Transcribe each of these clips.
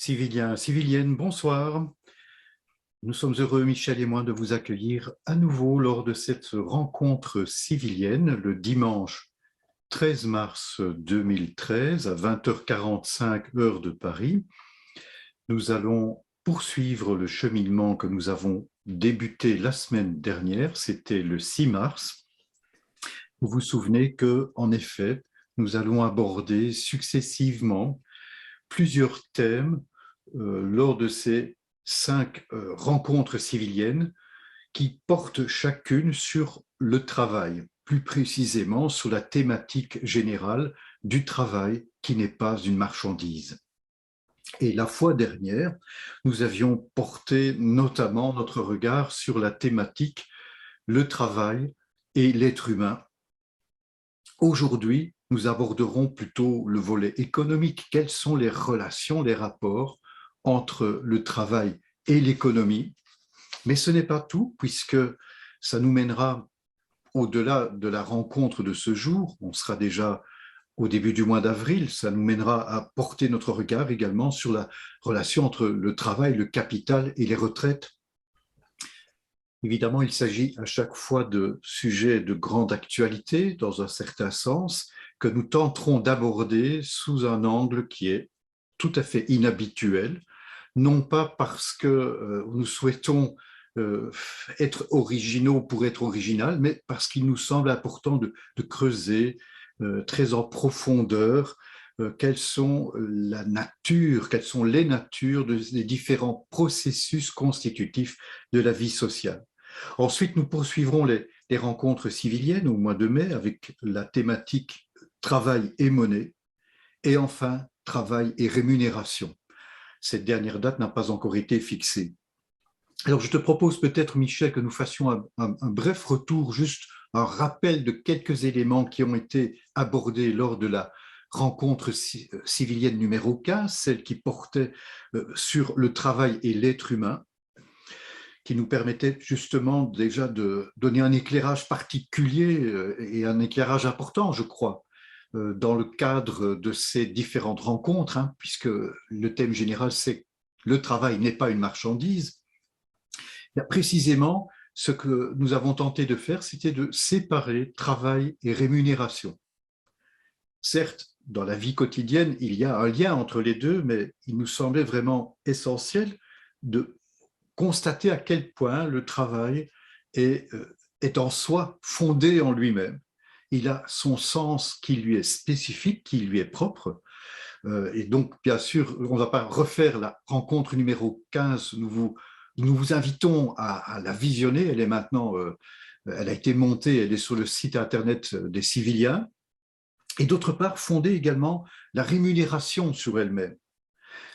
Civiliens, civiliennes, bonsoir. Nous sommes heureux, Michel et moi, de vous accueillir à nouveau lors de cette rencontre civilienne le dimanche 13 mars 2013 à 20h45 heure de Paris. Nous allons poursuivre le cheminement que nous avons débuté la semaine dernière, c'était le 6 mars. Vous vous souvenez que, en effet, nous allons aborder successivement plusieurs thèmes lors de ces 5 rencontres civiliennes qui portent chacune sur le travail, plus précisément sur la thématique générale du travail qui n'est pas une marchandise. Et la fois dernière, nous avions porté notamment notre regard sur la thématique le travail et l'être humain. Aujourd'hui, nous aborderons plutôt le volet économique. Quelles sont les relations, les rapports entre le travail et l'économie? Mais ce n'est pas tout, puisque ça nous mènera au-delà de la rencontre de ce jour. On sera déjà au début du mois d'avril. Ça nous mènera à porter notre regard également sur la relation entre le travail, le capital et les retraites. Évidemment, il s'agit à chaque fois de sujets de grande actualité, dans un certain sens, que nous tenterons d'aborder sous un angle qui est tout à fait inhabituel, non pas parce que nous souhaitons être originaux pour être original, mais parce qu'il nous semble important de creuser très en profondeur quelles sont la nature, quelles sont les natures des différents processus constitutifs de la vie sociale. Ensuite, nous poursuivrons les rencontres civiliennes au mois de mai avec la thématique travail et monnaie, et enfin travail et rémunération. Cette dernière date n'a pas encore été fixée. Alors, je te propose peut-être, Michel, que nous fassions un bref retour, juste un rappel de quelques éléments qui ont été abordés lors de la rencontre civilienne numéro 15, celle qui portait sur le travail et l'être humain, qui nous permettait justement déjà de donner un éclairage particulier et un éclairage important, je crois, dans le cadre de ces différentes rencontres, hein, puisque le thème général, c'est le travail n'est pas une marchandise. Précisément, ce que nous avons tenté de faire, c'était de séparer travail et rémunération. Certes, dans la vie quotidienne, il y a un lien entre les deux, mais il nous semblait vraiment essentiel de constater à quel point le travail est en soi fondé en lui-même. Il a son sens qui lui est spécifique, qui lui est propre. Et donc, bien sûr, on ne va pas refaire la rencontre numéro 15. Nous vous invitons à la visionner. Elle est maintenant, elle a été montée, elle est sur le site internet des Civiliens. Et d'autre part, fonder également la rémunération sur elle-même.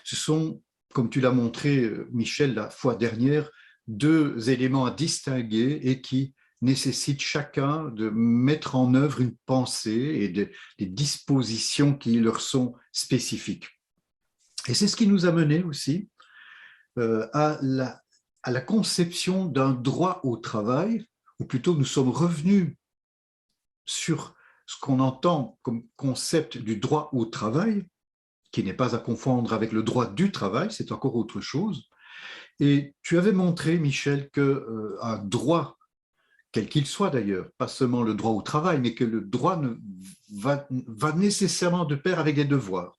Ce sont, comme tu l'as montré, Michel, la fois dernière, deux éléments à distinguer et qui nécessitent chacun de mettre en œuvre une pensée et des dispositions qui leur sont spécifiques. Et c'est ce qui nous a mené aussi à la conception d'un droit au travail, ou plutôt nous sommes revenus sur ce qu'on entend comme concept du droit au travail, qui n'est pas à confondre avec le droit du travail, c'est encore autre chose. Et tu avais montré, Michel, qu'un droit, quel qu'il soit d'ailleurs, pas seulement le droit au travail, mais que le droit va nécessairement de pair avec des devoirs.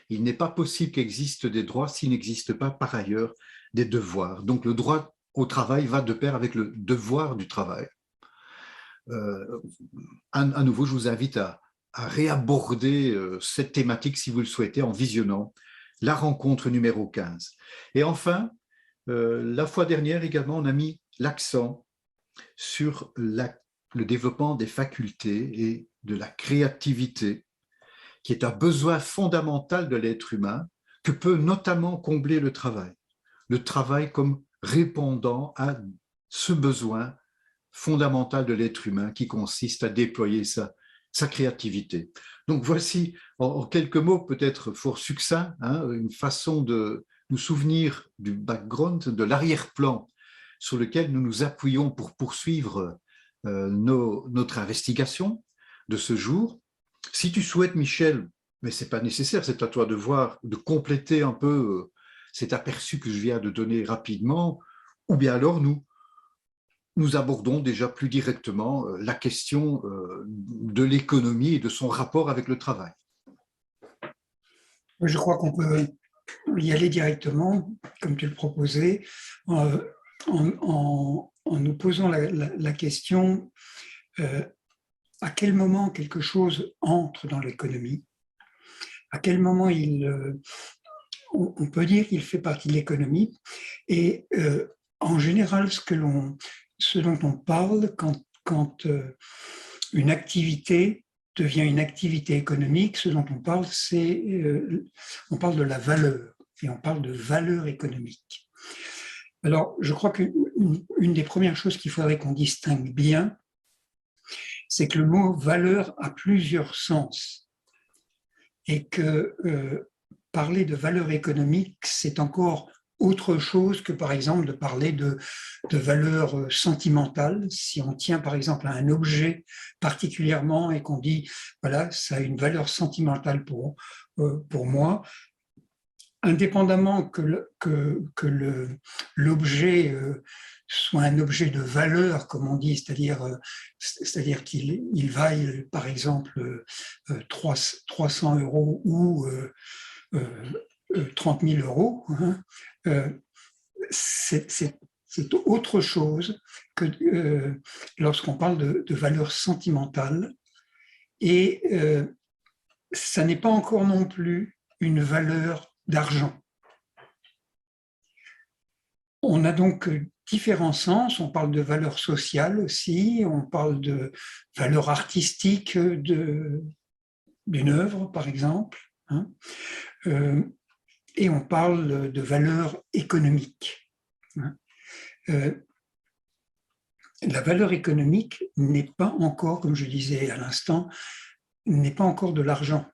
Il n'est pas possible qu'existent des droits s'il n'existe pas par ailleurs des devoirs. Donc le droit au travail va de pair avec le devoir du travail. À nouveau, je vous invite à réaborder cette thématique, si vous le souhaitez, en visionnant la rencontre numéro 15. Et enfin, la fois dernière également, on a mis l'accent sur le développement des facultés et de la créativité, qui est un besoin fondamental de l'être humain, que peut notamment combler le travail. Le travail comme répondant à ce besoin fondamental de l'être humain qui consiste à déployer sa créativité. Donc voici, en quelques mots peut-être fort succinct, hein, une façon de nous souvenir du background, de l'arrière-plan sur lequel nous nous appuyons pour poursuivre notre investigation de ce jour. Si tu souhaites, Michel, mais ce n'est pas nécessaire, c'est à toi de voir, de compléter un peu cet aperçu que je viens de donner rapidement, ou bien alors nous abordons déjà plus directement la question de l'économie et de son rapport avec le travail. Je crois qu'on peut y aller directement, comme tu le proposais, en nous posant la question à quel moment quelque chose entre dans l'économie, à quel moment on peut dire qu'il fait partie de l'économie, et en général, ce dont on parle quand une activité devient une activité économique, ce dont on parle, on parle de la valeur, et on parle de valeur économique. Alors, je crois qu'une des premières choses qu'il faudrait qu'on distingue bien, c'est que le mot valeur a plusieurs sens, et que parler de valeur économique, c'est encore autre chose que, par exemple, de parler de valeur sentimentale. Si on tient, par exemple, à un objet particulièrement et qu'on dit, voilà, ça a une valeur sentimentale pour moi, indépendamment que l'objet soit un objet de valeur, comme on dit, c'est-à-dire qu'il vaille, par exemple, 300 € ou 30 000 €, hein, c'est autre chose que lorsqu'on parle de valeur sentimentale. Et ça n'est pas encore non plus une valeur d'argent. On a donc différents sens. On parle de valeur sociale aussi, on parle de valeur artistique d'une œuvre, par exemple, hein, et on parle de valeur économique. Hein. La valeur économique n'est pas encore, comme je disais à l'instant, n'est pas encore de l'argent.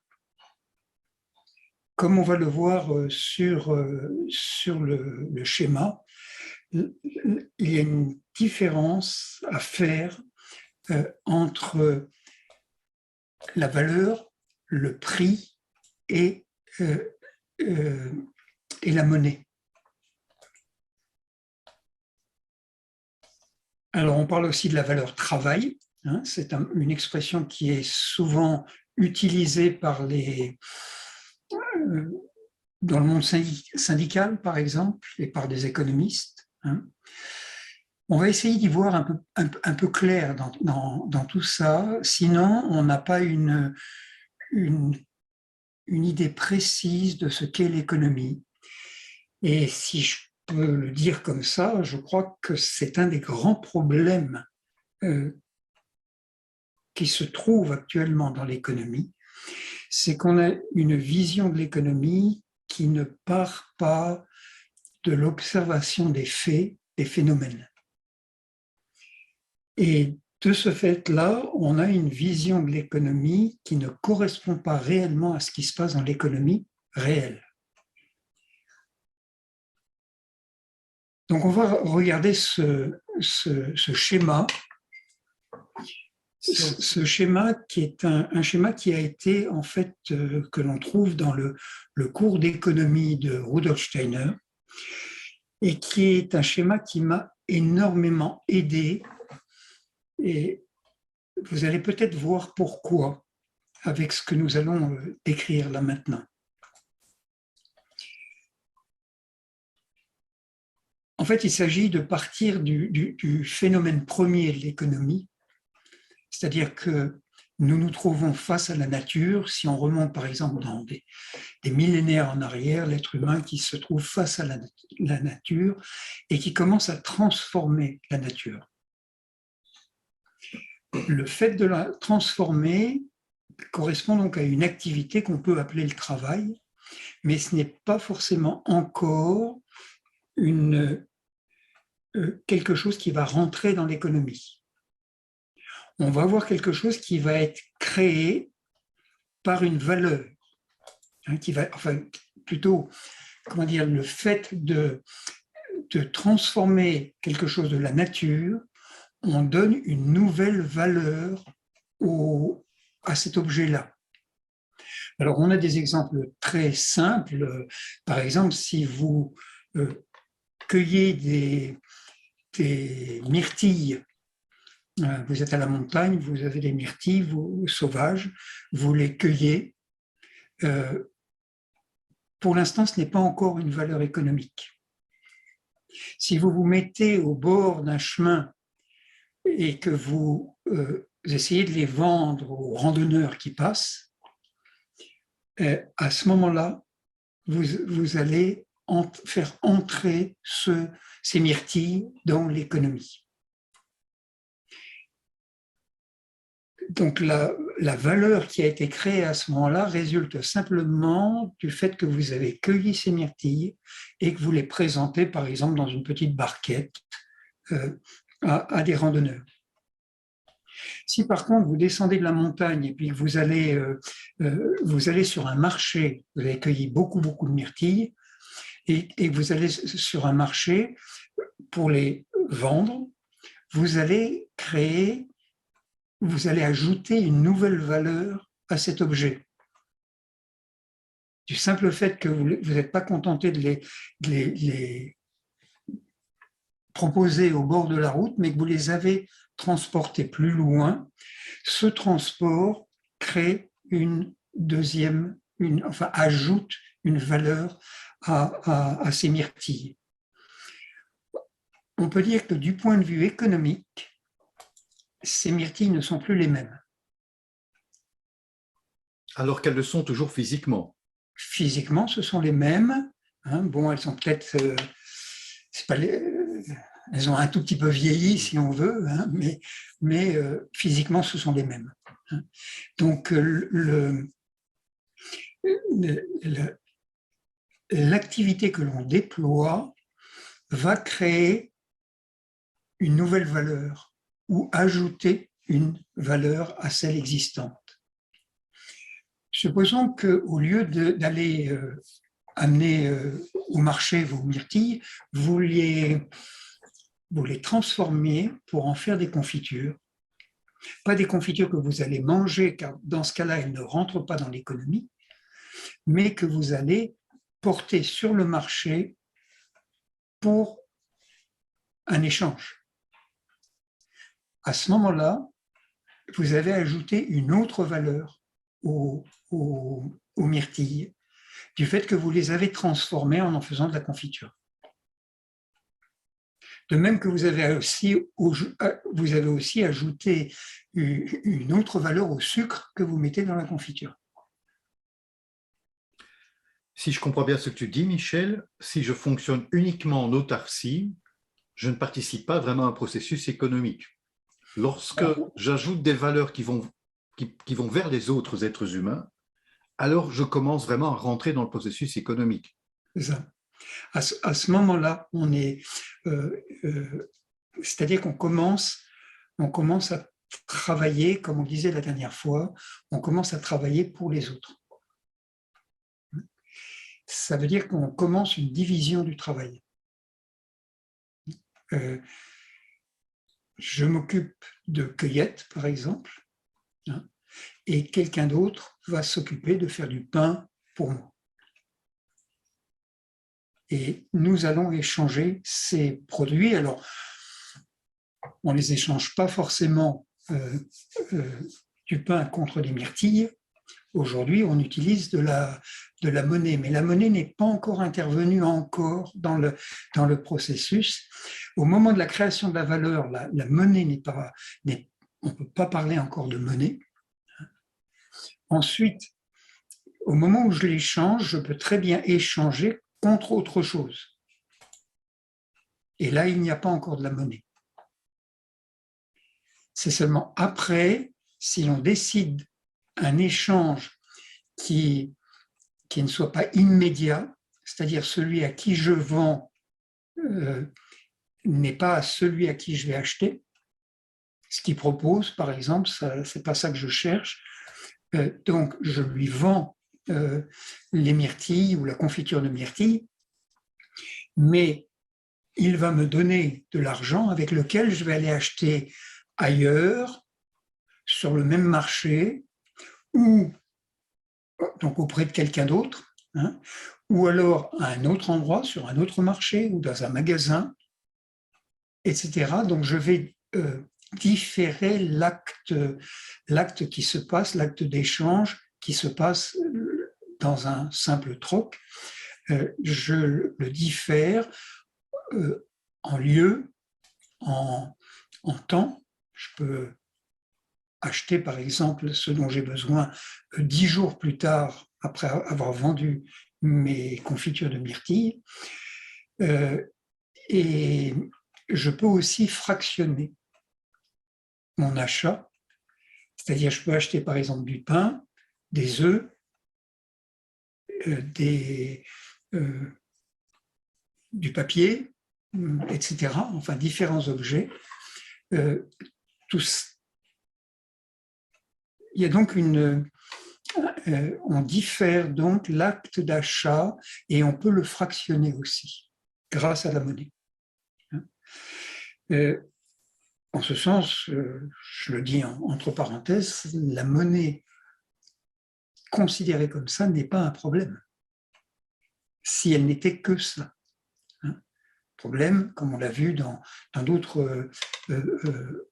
Comme on va le voir sur le schéma, il y a une différence à faire entre la valeur, le prix et la monnaie. Alors, on parle aussi de la valeur travail. Hein, c'est une expression qui est souvent utilisée par dans le monde syndical, par exemple, et par des économistes. Hein. On va essayer d'y voir un peu clair dans tout ça, sinon on n'a pas une idée précise de ce qu'est l'économie. Et si je peux le dire comme ça, je crois que c'est un des grands problèmes qui se trouve actuellement dans l'économie, c'est qu'on a une vision de l'économie qui ne part pas de l'observation des faits, des phénomènes. Et de ce fait-là, on a une vision de l'économie qui ne correspond pas réellement à ce qui se passe dans l'économie réelle. Donc on va regarder ce schéma. Ce schéma qui est un schéma qui a été, en fait, que l'on trouve dans le cours d'économie de Rudolf Steiner, et qui est un schéma qui m'a énormément aidé. Et vous allez peut-être voir pourquoi avec ce que nous allons décrire là maintenant. En fait, il s'agit de partir du phénomène premier de l'économie, c'est-à-dire que nous nous trouvons face à la nature. Si on remonte par exemple dans des millénaires en arrière, l'être humain qui se trouve face à la nature et qui commence à transformer la nature. Le fait de la transformer correspond donc à une activité qu'on peut appeler le travail, mais ce n'est pas forcément encore quelque chose qui va rentrer dans l'économie. On va avoir quelque chose qui va être créé par une valeur, hein, plutôt, comment dire, le fait de transformer quelque chose de la nature, on donne une nouvelle valeur à cet objet-là. Alors, on a des exemples très simples. Par exemple, si vous cueillez des myrtilles, vous êtes à la montagne, vous avez des myrtilles sauvages, vous les cueillez. Pour l'instant, ce n'est pas encore une valeur économique. Si vous vous mettez au bord d'un chemin et que vous essayez de les vendre aux randonneurs qui passent, à ce moment-là, vous allez faire entrer ces myrtilles dans l'économie. Donc la valeur qui a été créée à ce moment-là résulte simplement du fait que vous avez cueilli ces myrtilles et que vous les présentez, par exemple, dans une petite barquette à des randonneurs. Si par contre vous descendez de la montagne et puis que vous allez sur un marché, vous avez cueilli beaucoup de myrtilles et vous allez sur un marché pour les vendre, vous allez ajouter une nouvelle valeur à cet objet. Du simple fait que vous n'êtes pas contenté de les proposer au bord de la route, mais que vous les avez transportés plus loin, ce transport crée ajoute une valeur à ces myrtilles. On peut dire que du point de vue économique, ces myrtilles ne sont plus les mêmes. Alors qu'elles le sont toujours physiquement. Physiquement, ce sont les mêmes. Bon, elles sont peut-être... elles ont un tout petit peu vieilli, si on veut, mais physiquement, ce sont les mêmes. Donc, l'activité que l'on déploie va créer une nouvelle valeur ou ajouter une valeur à celle existante. Supposons qu'au lieu d'aller amener au marché vos myrtilles, vous les transformiez pour en faire des confitures. Pas des confitures que vous allez manger, car dans ce cas-là, elles ne rentrent pas dans l'économie, mais que vous allez porter sur le marché pour un échange. À ce moment-là, vous avez ajouté une autre valeur aux myrtilles, du fait que vous les avez transformées en faisant de la confiture. De même que vous avez aussi ajouté une autre valeur au sucre que vous mettez dans la confiture. Si je comprends bien ce que tu dis, Michel, si je fonctionne uniquement en autarcie, je ne participe pas vraiment à un processus économique. Lorsque j'ajoute des valeurs qui vont vers les autres êtres humains, alors je commence vraiment à rentrer dans le processus économique. C'est ça. À ce moment-là, on est, c'est-à-dire qu'on commence à travailler, comme on disait la dernière fois, on commence à travailler pour les autres. Ça veut dire qu'on commence une division du travail. Je m'occupe de cueillette, par exemple, et quelqu'un d'autre va s'occuper de faire du pain pour moi. Et nous allons échanger ces produits. Alors, on ne les échange pas forcément du pain contre des myrtilles. Aujourd'hui, on utilise de la monnaie, mais la monnaie n'est pas encore intervenue dans le processus. Au moment de la création de la valeur, la monnaie on ne peut pas parler encore de monnaie. Ensuite, au moment où je l'échange, je peux très bien échanger contre autre chose. Et là, il n'y a pas encore de la monnaie. C'est seulement après, si l'on décide un échange qui ne soit pas immédiat, c'est-à-dire celui à qui je vends n'est pas celui à qui je vais acheter. Ce qu'il propose, par exemple, ce n'est pas ça que je cherche. Donc, je lui vends les myrtilles ou la confiture de myrtilles, mais il va me donner de l'argent avec lequel je vais aller acheter ailleurs, sur le même marché, ou donc auprès de quelqu'un d'autre, hein, ou alors à un autre endroit, sur un autre marché ou dans un magasin, etc. Donc je vais différer l'acte qui se passe, l'acte d'échange qui se passe dans un simple troc. Je le diffère en lieu, en temps. Je peux acheter par exemple ce dont j'ai besoin 10 jours plus tard après avoir vendu mes confitures de myrtille. Et je peux aussi fractionner mon achat, c'est-à-dire je peux acheter par exemple du pain, des œufs, du papier, etc. Enfin, différents objets. Tous. Il y a donc on diffère donc l'acte d'achat et on peut le fractionner aussi grâce à la monnaie. En ce sens, je le dis entre parenthèses, la monnaie considérée comme ça n'est pas un problème, si elle n'était que ça. Problème, comme on l'a vu dans d'autres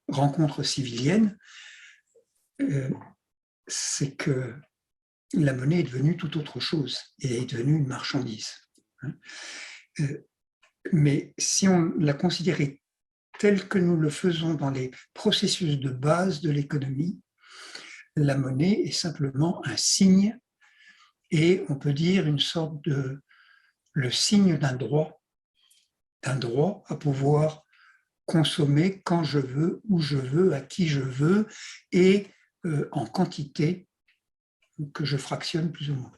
rencontres civiliennes, c'est que la monnaie est devenue tout autre chose et est devenue une marchandise. Mais si on la considérait telle que nous le faisons dans les processus de base de l'économie, la monnaie est simplement un signe et on peut dire une sorte de le signe d'un droit à pouvoir consommer quand je veux, où je veux, à qui je veux et en quantité que je fractionne plus ou moins.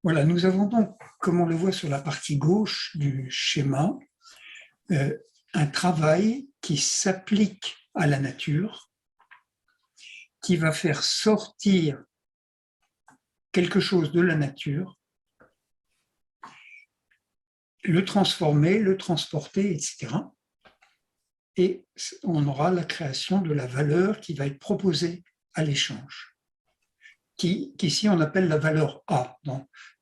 Voilà, nous avons donc, comme on le voit sur la partie gauche du schéma, un travail qui s'applique à la nature, qui va faire sortir quelque chose de la nature, le transformer, le transporter, etc. Et on aura la création de la valeur qui va être proposée à l'échange, qu'ici on appelle la valeur A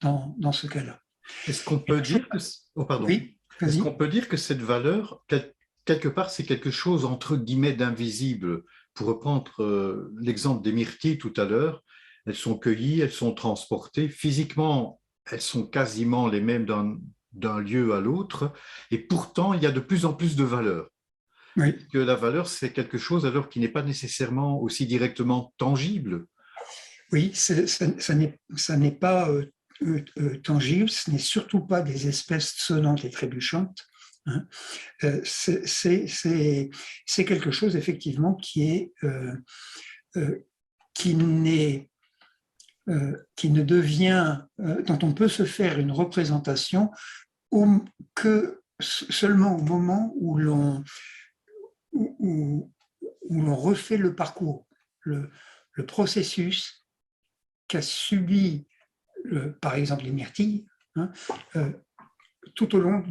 dans ce cas-là. Est-ce qu'on peut dire que... Oh, pardon. Oui, Est-ce qu'on peut dire que cette valeur, quelque part, c'est quelque chose entre guillemets d'invisible? Pour reprendre l'exemple des myrtilles tout à l'heure, elles sont cueillies, elles sont transportées. Physiquement, elles sont quasiment les mêmes d'un lieu à l'autre. Et pourtant, il y a de plus en plus de valeur. oui. Que la valeur, c'est quelque chose alors qui n'est pas nécessairement aussi directement tangible. Oui, ça n'est pas tangible, ce n'est surtout pas des espèces sonnantes et trébuchantes. Hein. C'est quelque chose effectivement qui ne devient, dont on peut se faire une représentation que seulement au moment où l'on refait le parcours, le processus qu'a subi, par exemple, les myrtilles, hein, tout au long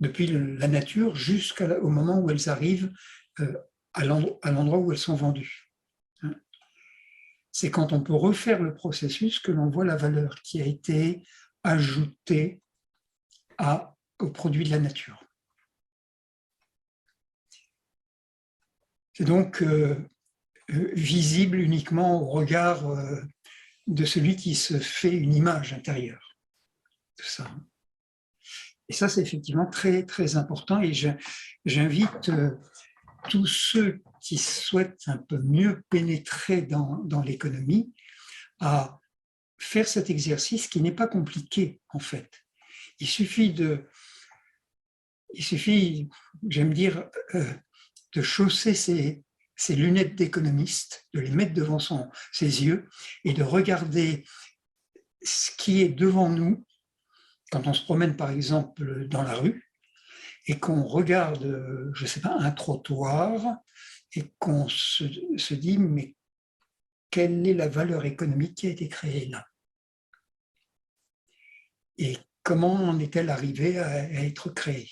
depuis la nature jusqu'au moment où elles arrivent à l'endroit où elles sont vendues. Hein. C'est quand on peut refaire le processus que l'on voit la valeur qui a été ajoutée aux produits de la nature. C'est donc visible uniquement au regard de celui qui se fait une image intérieure de ça. Et ça, c'est effectivement très, très important. Et j'invite tous ceux qui souhaitent un peu mieux pénétrer dans l'économie à faire cet exercice qui n'est pas compliqué, en fait. Il suffit, j'aime dire, de chausser ses lunettes d'économiste, de les mettre devant ses yeux et de regarder ce qui est devant nous quand on se promène par exemple dans la rue et qu'on regarde, je ne sais pas, un trottoir et qu'on se dit mais quelle est la valeur économique qui a été créée là? Et comment en est-elle arrivée à être créée?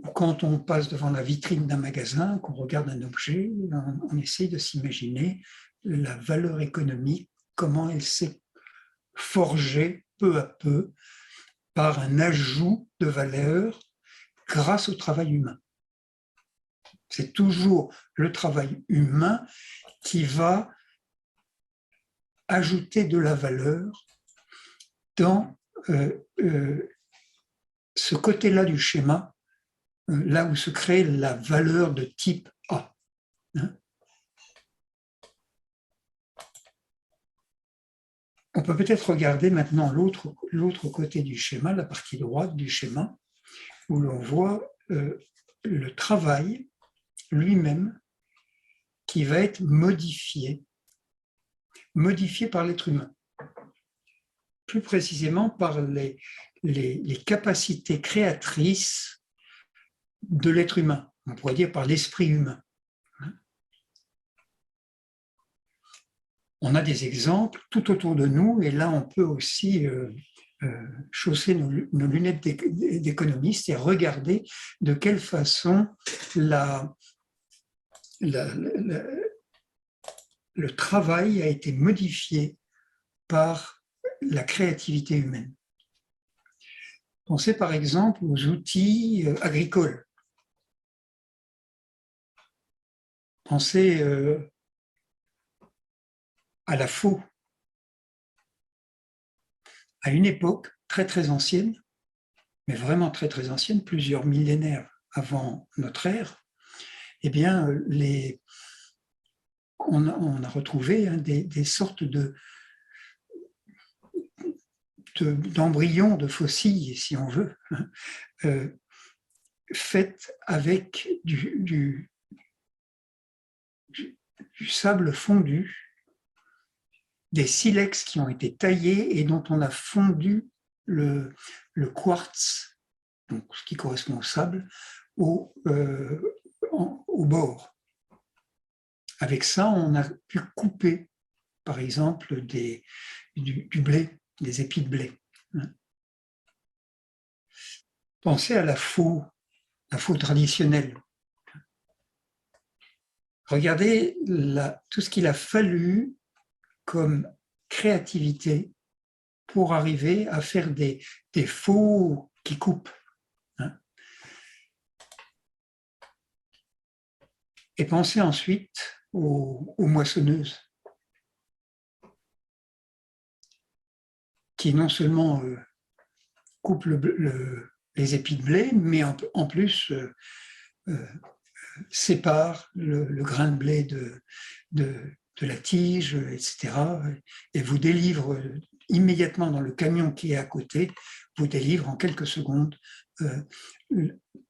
ou quand on passe devant la vitrine d'un magasin, qu'on regarde un objet, on essaie de s'imaginer la valeur économique, comment elle s'est forgée peu à peu par un ajout de valeur grâce au travail humain. C'est toujours le travail humain qui va ajouter de la valeur dans ce côté-là du schéma, là où se crée la valeur de type A. On peut peut-être regarder maintenant l'autre côté du schéma, la partie droite du schéma, où l'on voit le travail lui-même qui va être modifié par l'être humain. Plus précisément par les capacités créatrices de l'être humain, on pourrait dire par l'esprit humain. On a des exemples tout autour de nous, et là on peut aussi chausser nos lunettes d'économiste et regarder de quelle façon le travail a été modifié par la créativité humaine. Pensez par exemple aux outils agricoles. Pensez à la faux. À une époque très très ancienne, mais vraiment très très ancienne, plusieurs millénaires avant notre ère, eh bien, on a retrouvé des sortes d'embryons, de fossiles, si on veut, faites avec du sable fondu, des silex qui ont été taillés et dont on a fondu le quartz, donc ce qui correspond au sable, au bord. Avec ça, on a pu couper, par exemple, du blé, des épis de blé. Pensez à la faux traditionnelle. Regardez tout ce qu'il a fallu comme créativité pour arriver à faire des faux qui coupent. Et pensez ensuite aux moissonneuses, qui non seulement coupent les épis de blé, mais en plus séparent le grain de blé de la tige, etc. Et vous délivrent immédiatement dans le camion qui est à côté, vous délivre en quelques secondes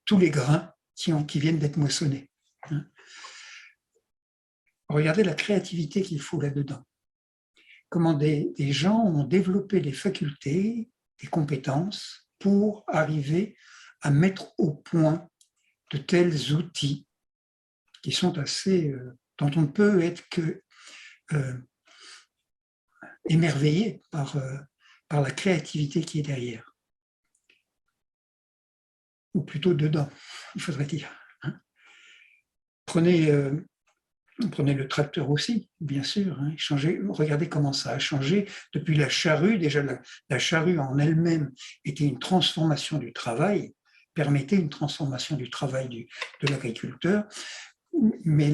tous les grains qui viennent d'être moissonnés. Regardez la créativité qu'il faut là-dedans. Comment des gens ont développé des facultés, des compétences pour arriver à mettre au point de tels outils qui sont dont on ne peut être que émerveillé par la créativité qui est derrière. Ou plutôt dedans, il faudrait dire. Prenez le tracteur aussi, bien sûr. Regardez comment ça a changé depuis la charrue. Déjà, la charrue en elle-même était une transformation du travail, permettait une transformation du travail de l'agriculteur. Mais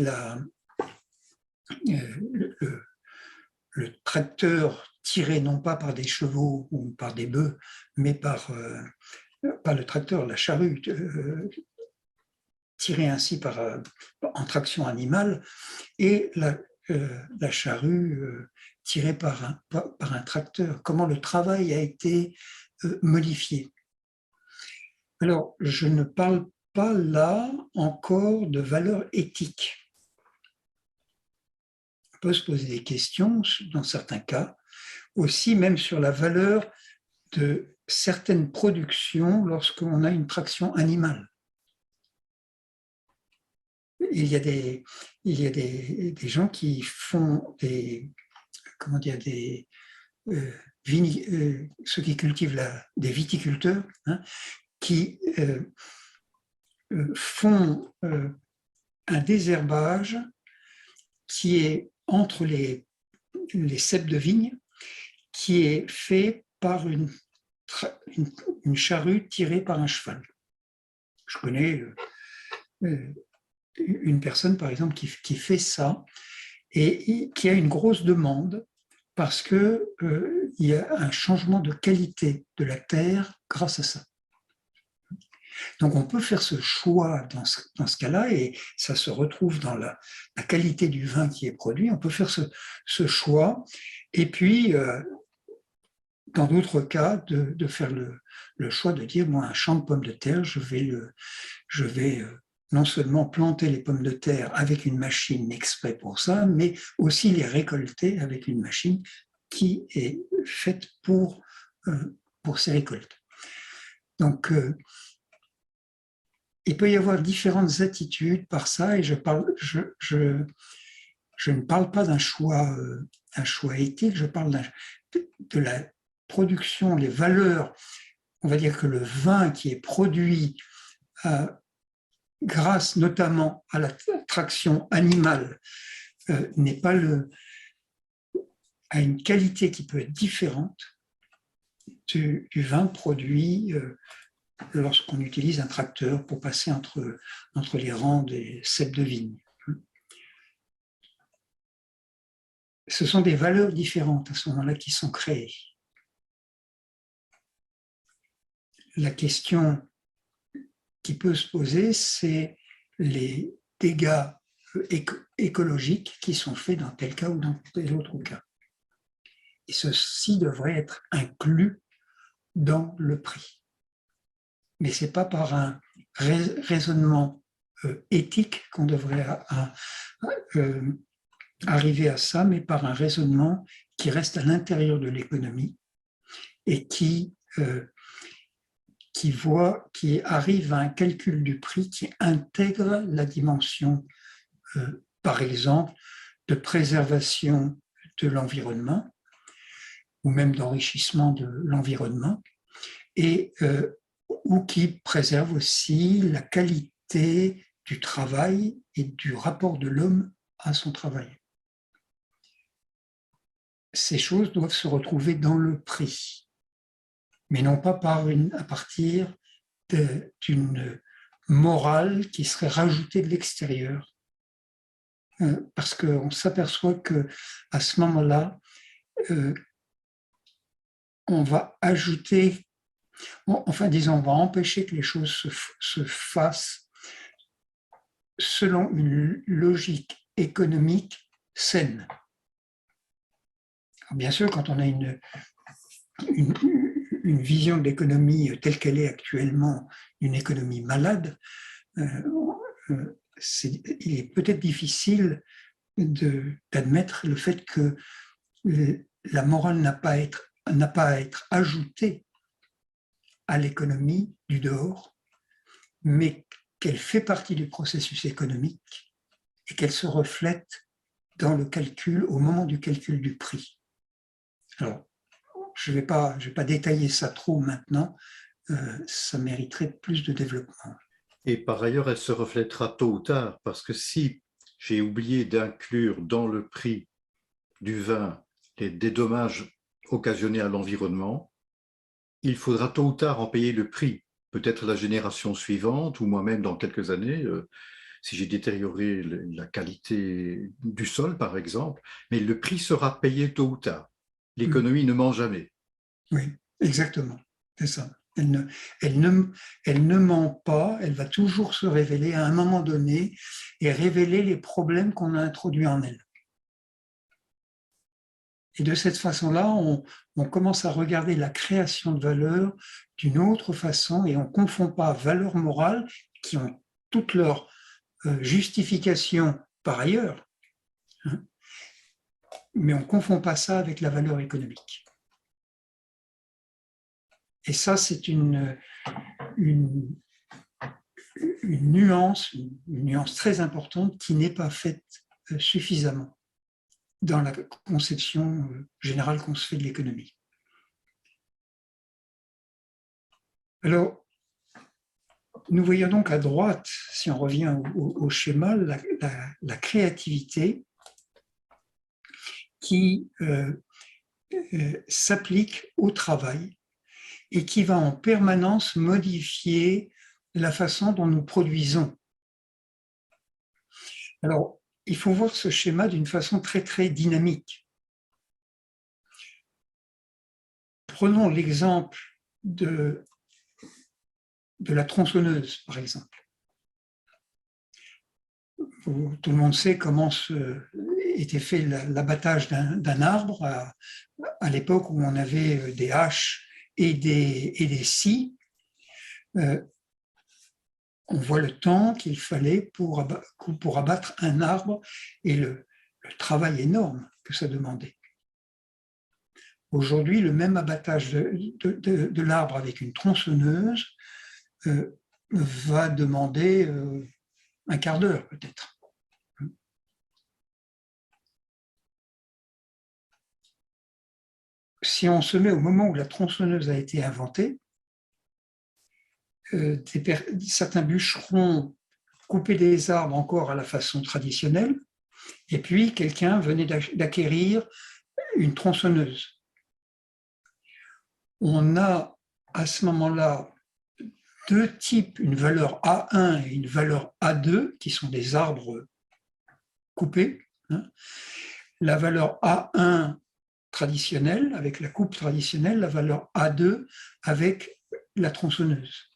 le tracteur tiré non pas par des chevaux ou par des bœufs, mais par le tracteur, la charrue, tirée ainsi en traction animale, et la charrue tirée par un tracteur. Comment le travail a été modifié. Alors, je ne parle pas là encore de valeur éthique. On peut se poser des questions, dans certains cas, aussi même sur la valeur de certaines productions lorsqu'on a une traction animale. Il y a des gens qui font ceux qui cultivent des viticulteurs, qui font un désherbage qui est entre les ceps de vigne, qui est fait par une charrue tirée par un cheval. Je connais une personne, par exemple, qui fait ça et qui a une grosse demande parce qu'il y a un changement de qualité de la terre grâce à ça. Donc on peut faire ce choix dans ce cas-là, et ça se retrouve dans la qualité du vin qui est produit. On peut faire ce choix, et puis dans d'autres cas, de faire le choix de dire, moi, un champ de pommes de terre, je vais non seulement planter les pommes de terre avec une machine exprès pour ça, mais aussi les récolter avec une machine qui est faite pour ces récoltes. Donc, il peut y avoir différentes attitudes par ça, et je ne parle pas d'un choix éthique, je parle de la production, les valeurs. On va dire que le vin qui est produit grâce notamment à la traction animale n'est pas a une qualité qui peut être différente du vin produit lorsqu'on utilise un tracteur pour passer entre les rangs des ceps de vigne. Ce sont des valeurs différentes à ce moment-là qui sont créées. La question qui peut se poser, c'est les dégâts écologiques qui sont faits dans tel cas ou dans tel autre cas. Et ceci devrait être inclus dans le prix. Mais ce n'est pas par un raisonnement éthique qu'on devrait arriver à ça, mais par un raisonnement qui reste à l'intérieur de l'économie et qui arrive à un calcul du prix qui intègre la dimension, par exemple, de préservation de l'environnement ou même d'enrichissement de l'environnement, et ou qui préserve aussi la qualité du travail et du rapport de l'homme à son travail. Ces choses doivent se retrouver dans le prix, mais non pas à partir d'une morale qui serait rajoutée de l'extérieur, parce qu'on s'aperçoit qu'à ce moment-là, on va ajouter, enfin disons, on va empêcher que les choses se fassent selon une logique économique saine. Alors bien sûr, quand on a une vision de l'économie telle qu'elle est actuellement, une économie malade, il est peut-être difficile d'admettre le fait que la morale n'a pas à être ajoutée à l'économie du dehors, mais qu'elle fait partie du processus économique et qu'elle se reflète dans le calcul, au moment du calcul du prix. Alors, je ne vais pas détailler ça trop maintenant, ça mériterait plus de développement. Et par ailleurs, elle se reflètera tôt ou tard, parce que si j'ai oublié d'inclure dans le prix du vin des dommages occasionnés à l'environnement, il faudra tôt ou tard en payer le prix. Peut-être la génération suivante, ou moi-même dans quelques années, si j'ai détérioré la qualité du sol, par exemple, mais le prix sera payé tôt ou tard. L'économie ne ment jamais. Oui, exactement, c'est ça. Elle ne ment pas, elle va toujours se révéler à un moment donné et révéler les problèmes qu'on a introduits en elle. Et de cette façon-là, on commence à regarder la création de valeur d'une autre façon, et on ne confond pas valeurs morales qui ont toute leur justification par ailleurs, hein, mais on ne confond pas ça avec la valeur économique. Et ça, c'est une nuance très importante qui n'est pas faite suffisamment dans la conception générale qu'on se fait de l'économie. Alors, Nous voyons donc à droite, si on revient au schéma, la créativité qui s'applique au travail et qui va en permanence modifier la façon dont nous produisons. Alors, il faut voir ce schéma d'une façon très, très dynamique. Prenons l'exemple de la tronçonneuse, par exemple. Tout le monde sait comment était fait l'abattage d'un arbre à l'époque où on avait des haches et des scies. On voit le temps qu'il fallait pour abattre un arbre et le travail énorme que ça demandait. Aujourd'hui, le même abattage de l'arbre avec une tronçonneuse va demander un quart d'heure peut-être. Si on se met au moment où la tronçonneuse a été inventée, certains bûcherons coupaient des arbres encore à la façon traditionnelle, et puis quelqu'un venait d'acquérir une tronçonneuse. On a à ce moment-là deux types, une valeur A1 et une valeur A2, qui sont des arbres coupés. La valeur A1 traditionnelle, avec la coupe traditionnelle, la valeur A2 avec la tronçonneuse.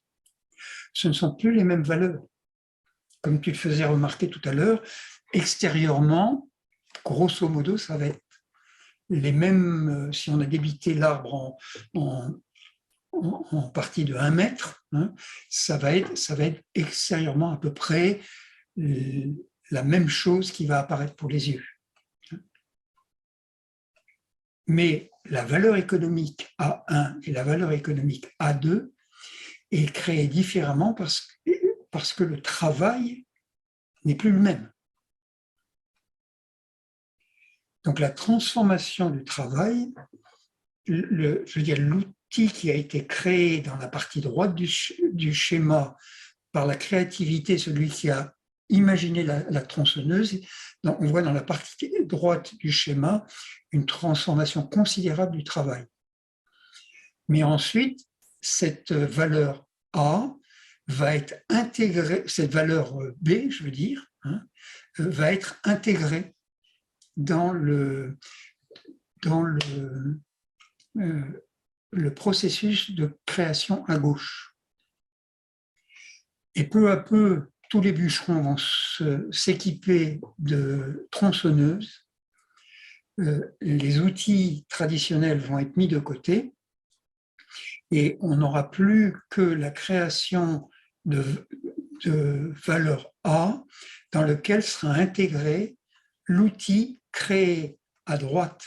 Ce ne sont plus les mêmes valeurs. Comme tu le faisais remarquer tout à l'heure, extérieurement, grosso modo, ça va être les mêmes, si on a débité l'arbre en partie de 1 mètre, ça va être extérieurement à peu près la même chose qui va apparaître pour les yeux. Mais la valeur économique A1 et la valeur économique A2 est créée différemment parce que le travail n'est plus le même. Donc la transformation du travail, je veux dire l'outil qui a été créé dans la partie droite du schéma par la créativité, celui qui a imaginé la tronçonneuse, on voit dans la partie droite du schéma une transformation considérable du travail. Mais ensuite, cette valeur A va être intégrée, cette valeur B, je veux dire, va être intégrée dans le processus de création à gauche. Et peu à peu, tous les bûcherons vont s'équiper de tronçonneuses. Les outils traditionnels vont être mis de côté et on n'aura plus que la création de valeur A dans lequel sera intégré l'outil créé à droite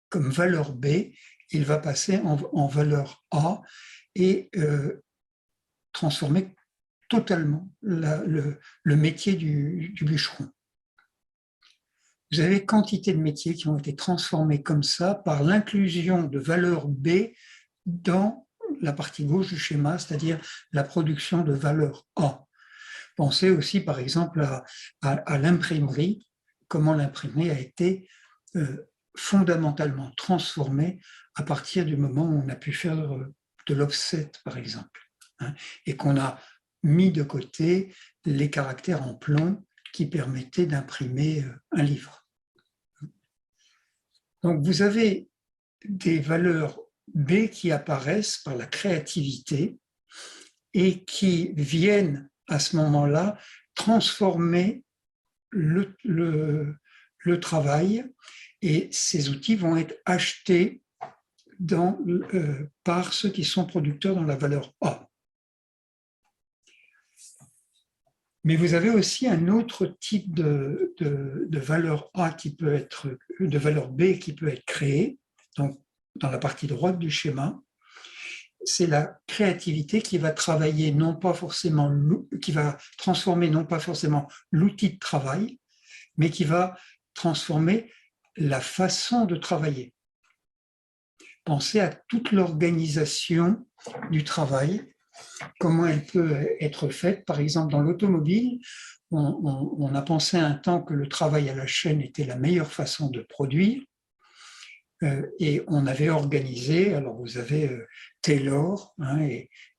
comme valeur B. Il va passer en valeur A et transformer totalement le métier du bûcheron. Vous avez quantité de métiers qui ont été transformés comme ça par l'inclusion de valeur B dans la partie gauche du schéma, c'est-à-dire la production de valeur A. Pensez aussi par exemple à l'imprimerie, comment l'imprimerie a été fondamentalement transformée à partir du moment où on a pu faire de l'offset par exemple, et qu'on a mis de côté les caractères en plomb qui permettaient d'imprimer un livre. Donc vous avez des valeurs B qui apparaissent par la créativité et qui viennent à ce moment-là transformer le travail, et ces outils vont être achetés par ceux qui sont producteurs dans la valeur A. Mais vous avez aussi un autre type de valeur A qui peut être, de valeur B qui peut être créée, donc dans la partie droite du schéma. C'est la créativité qui va travailler non pas forcément, qui va transformer non pas forcément l'outil de travail, mais qui va transformer la façon de travailler. Pensez à toute l'organisation du travail comment elle peut être faite. Par exemple, dans l'automobile, on a pensé un temps que le travail à la chaîne était la meilleure façon de produire. Et on avait organisé, alors vous avez Taylor hein,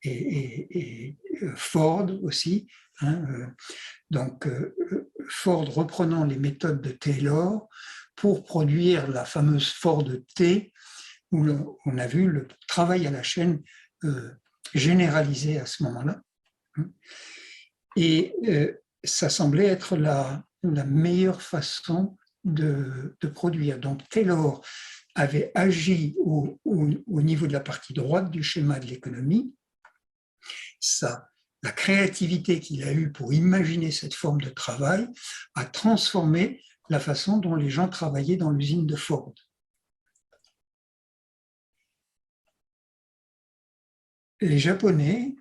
et Ford aussi. Hein, donc Ford reprenant les méthodes de Taylor pour produire la fameuse Ford T, où on a vu le travail à la chaîne généralisé à ce moment-là. Et ça semblait être la meilleure façon de produire. Donc Taylor avait agi au niveau de la partie droite du schéma de l'économie. La créativité qu'il a eue pour imaginer cette forme de travail a transformé la façon dont les gens travaillaient dans l'usine de Ford. Les Japonais,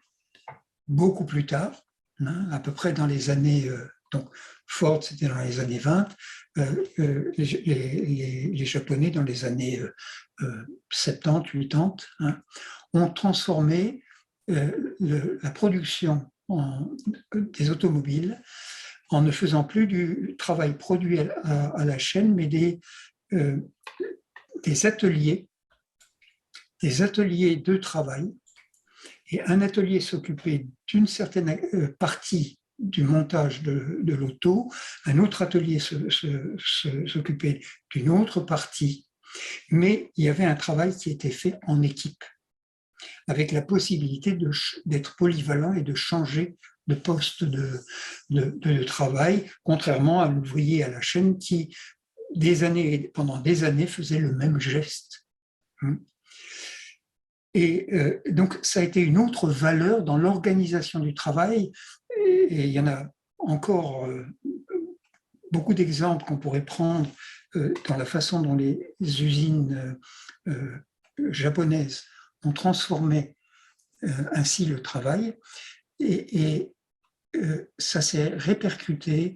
beaucoup plus tard, hein, à peu près dans les années... donc Ford, c'était dans les années 20, les Japonais, dans les années 70, 80, hein, ont transformé la production des automobiles en ne faisant plus du travail produit à la chaîne, mais des ateliers de travail. Et un atelier s'occupait d'une certaine partie du montage de l'auto, un autre atelier s'occupait d'une autre partie, mais il y avait un travail qui était fait en équipe, avec la possibilité d'être polyvalent et de changer de poste de travail, contrairement à l'ouvrier à la chaîne qui, pendant des années, faisait le même geste. Et donc, ça a été une autre valeur dans l'organisation du travail. Et il y en a encore beaucoup d'exemples qu'on pourrait prendre dans la façon dont les usines japonaises ont transformé ainsi le travail. Et ça s'est répercuté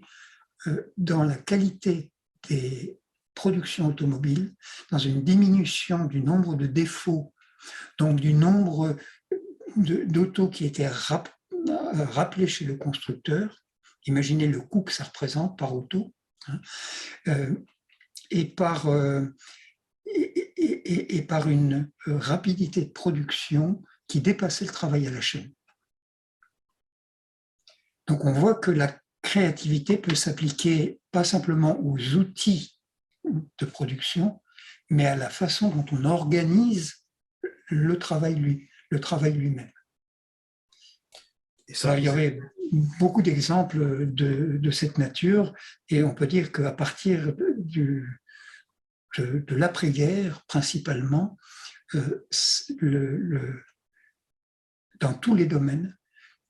dans la qualité des productions automobiles, dans une diminution du nombre de défauts, donc du nombre d'autos qui étaient rappelés chez le constructeur. Imaginez le coût que ça représente par auto, hein, et par une rapidité de production qui dépassait le travail à la chaîne. Donc on voit que la créativité peut s'appliquer pas simplement aux outils de production, mais à la façon dont on organise le travail lui-même. Alors, il y aurait beaucoup d'exemples de cette nature, et on peut dire qu'à partir de l'après-guerre, principalement, dans tous les domaines,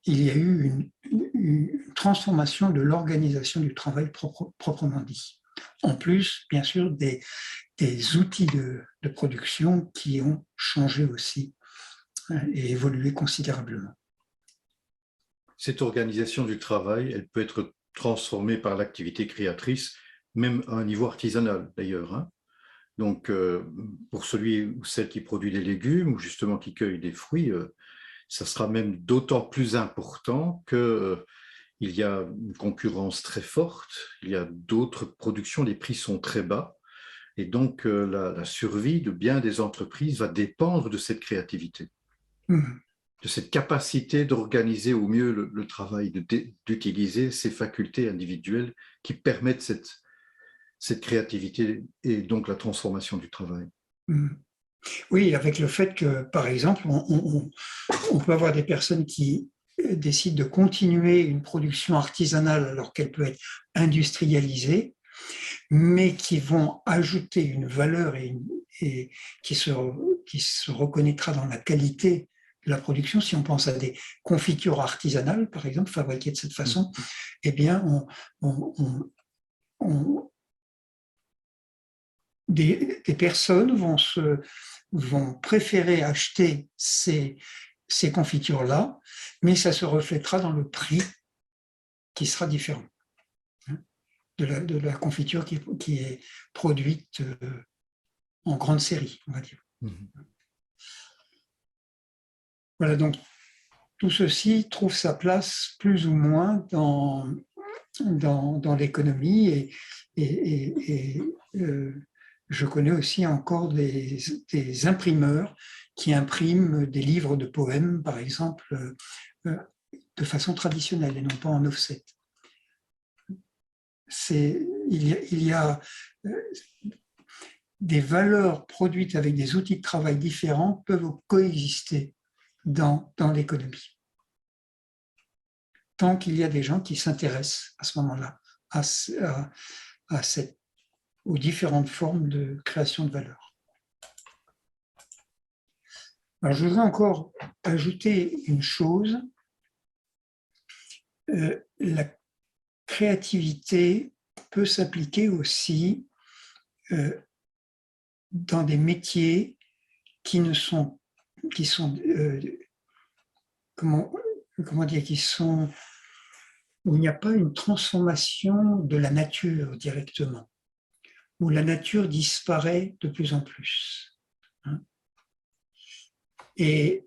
il y a eu une transformation de l'organisation du travail proprement dit. En plus, bien sûr, des outils de production qui ont changé aussi et évolué considérablement. Cette organisation du travail, elle peut être transformée par l'activité créatrice, même à un niveau artisanal d'ailleurs. Hein. Donc, pour celui ou celle qui produit des légumes ou justement qui cueille des fruits, ça sera même d'autant plus important qu'il y a une concurrence très forte, il y a d'autres productions, les prix sont très bas, et donc la survie de bien des entreprises va dépendre de cette créativité, de cette capacité d'organiser au mieux le travail, d'utiliser ces facultés individuelles qui permettent cette créativité et donc la transformation du travail. Oui, avec le fait que, par exemple, on peut avoir des personnes qui décident de continuer une production artisanale alors qu'elle peut être industrialisée, mais qui vont ajouter une valeur et qui se reconnaîtra dans la qualité de la production. Si on pense à des confitures artisanales, par exemple, fabriquées de cette façon, eh bien, des personnes vont préférer acheter ces confitures-là, mais ça se reflètera dans le prix qui sera différent de la confiture qui est produite en grande série, on va dire. Voilà, donc tout ceci trouve sa place plus ou moins dans l'économie et je connais aussi encore des imprimeurs qui impriment des livres de poèmes, par exemple, de façon traditionnelle et non pas en offset. Il y a des valeurs produites avec des outils de travail différents peuvent coexister dans l'économie. Tant qu'il y a des gens qui s'intéressent à ce moment-là aux différentes formes de création de valeur. Alors, je voudrais encore ajouter une chose. La créativité peut s'appliquer aussi dans des métiers où il n'y a pas une transformation de la nature directement, où la nature disparaît de plus en plus. Et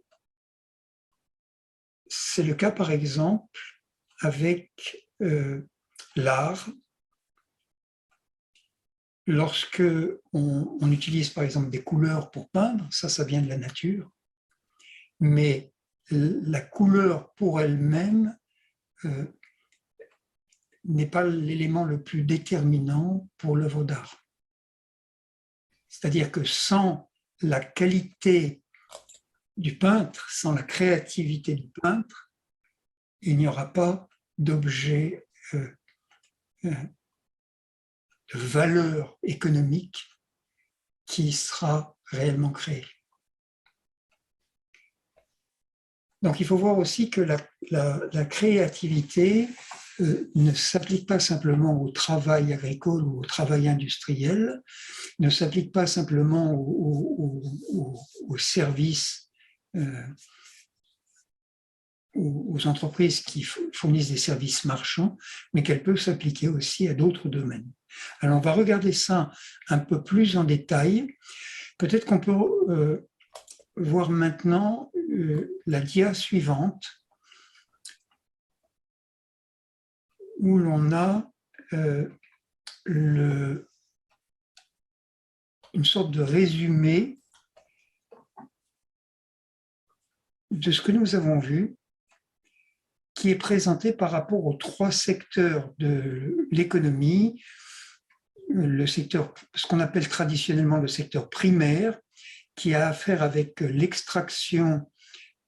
c'est le cas, par exemple, avec l'art. Lorsque on utilise, par exemple, des couleurs pour peindre, ça vient de la nature, mais la couleur pour elle-même n'est pas l'élément le plus déterminant pour l'œuvre d'art. C'est-à-dire que sans la qualité du peintre, sans la créativité du peintre, il n'y aura pas d'objet de valeur économique qui sera réellement créé. Donc il faut voir aussi que la créativité ne s'applique pas simplement au travail agricole ou au travail industriel, ne s'applique pas simplement aux services, aux entreprises qui fournissent des services marchands, mais qu'elle peut s'appliquer aussi à d'autres domaines. Alors on va regarder ça un peu plus en détail. Peut-être qu'on peut voir maintenant la dia suivante, où l'on a une sorte de résumé de ce que nous avons vu, qui est présenté par rapport aux trois secteurs de l'économie, le secteur, ce qu'on appelle traditionnellement le secteur primaire, qui a affaire avec l'extraction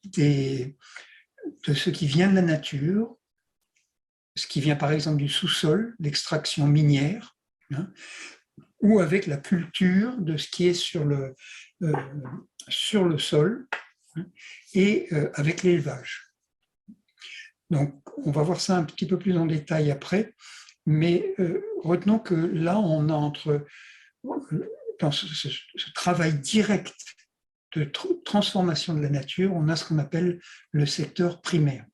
de ce qui vient de la nature, ce qui vient par exemple du sous-sol, l'extraction minière, ou avec la culture de ce qui est sur le sol, et avec l'élevage. Donc, on va voir ça un petit peu plus en détail après, mais retenons que là, on entre dans ce travail direct de transformation de la nature, on a ce qu'on appelle le secteur primaire.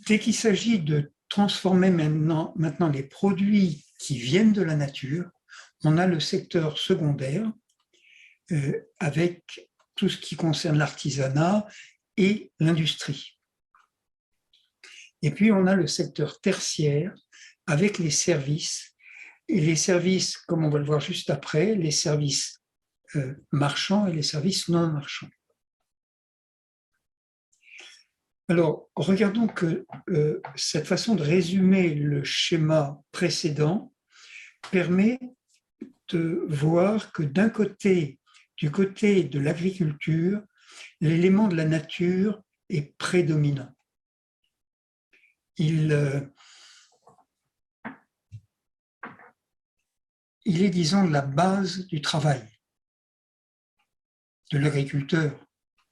Dès qu'il s'agit de transformer maintenant les produits qui viennent de la nature, on a le secteur secondaire avec tout ce qui concerne l'artisanat et l'industrie. Et puis on a le secteur tertiaire avec les services, et les services, comme on va le voir juste après, les services marchands et les services non marchands. Alors, regardons que cette façon de résumer le schéma précédent permet de voir que d'un côté, du côté de l'agriculture, l'élément de la nature est prédominant. Il est, disons, la base du travail de l'agriculteur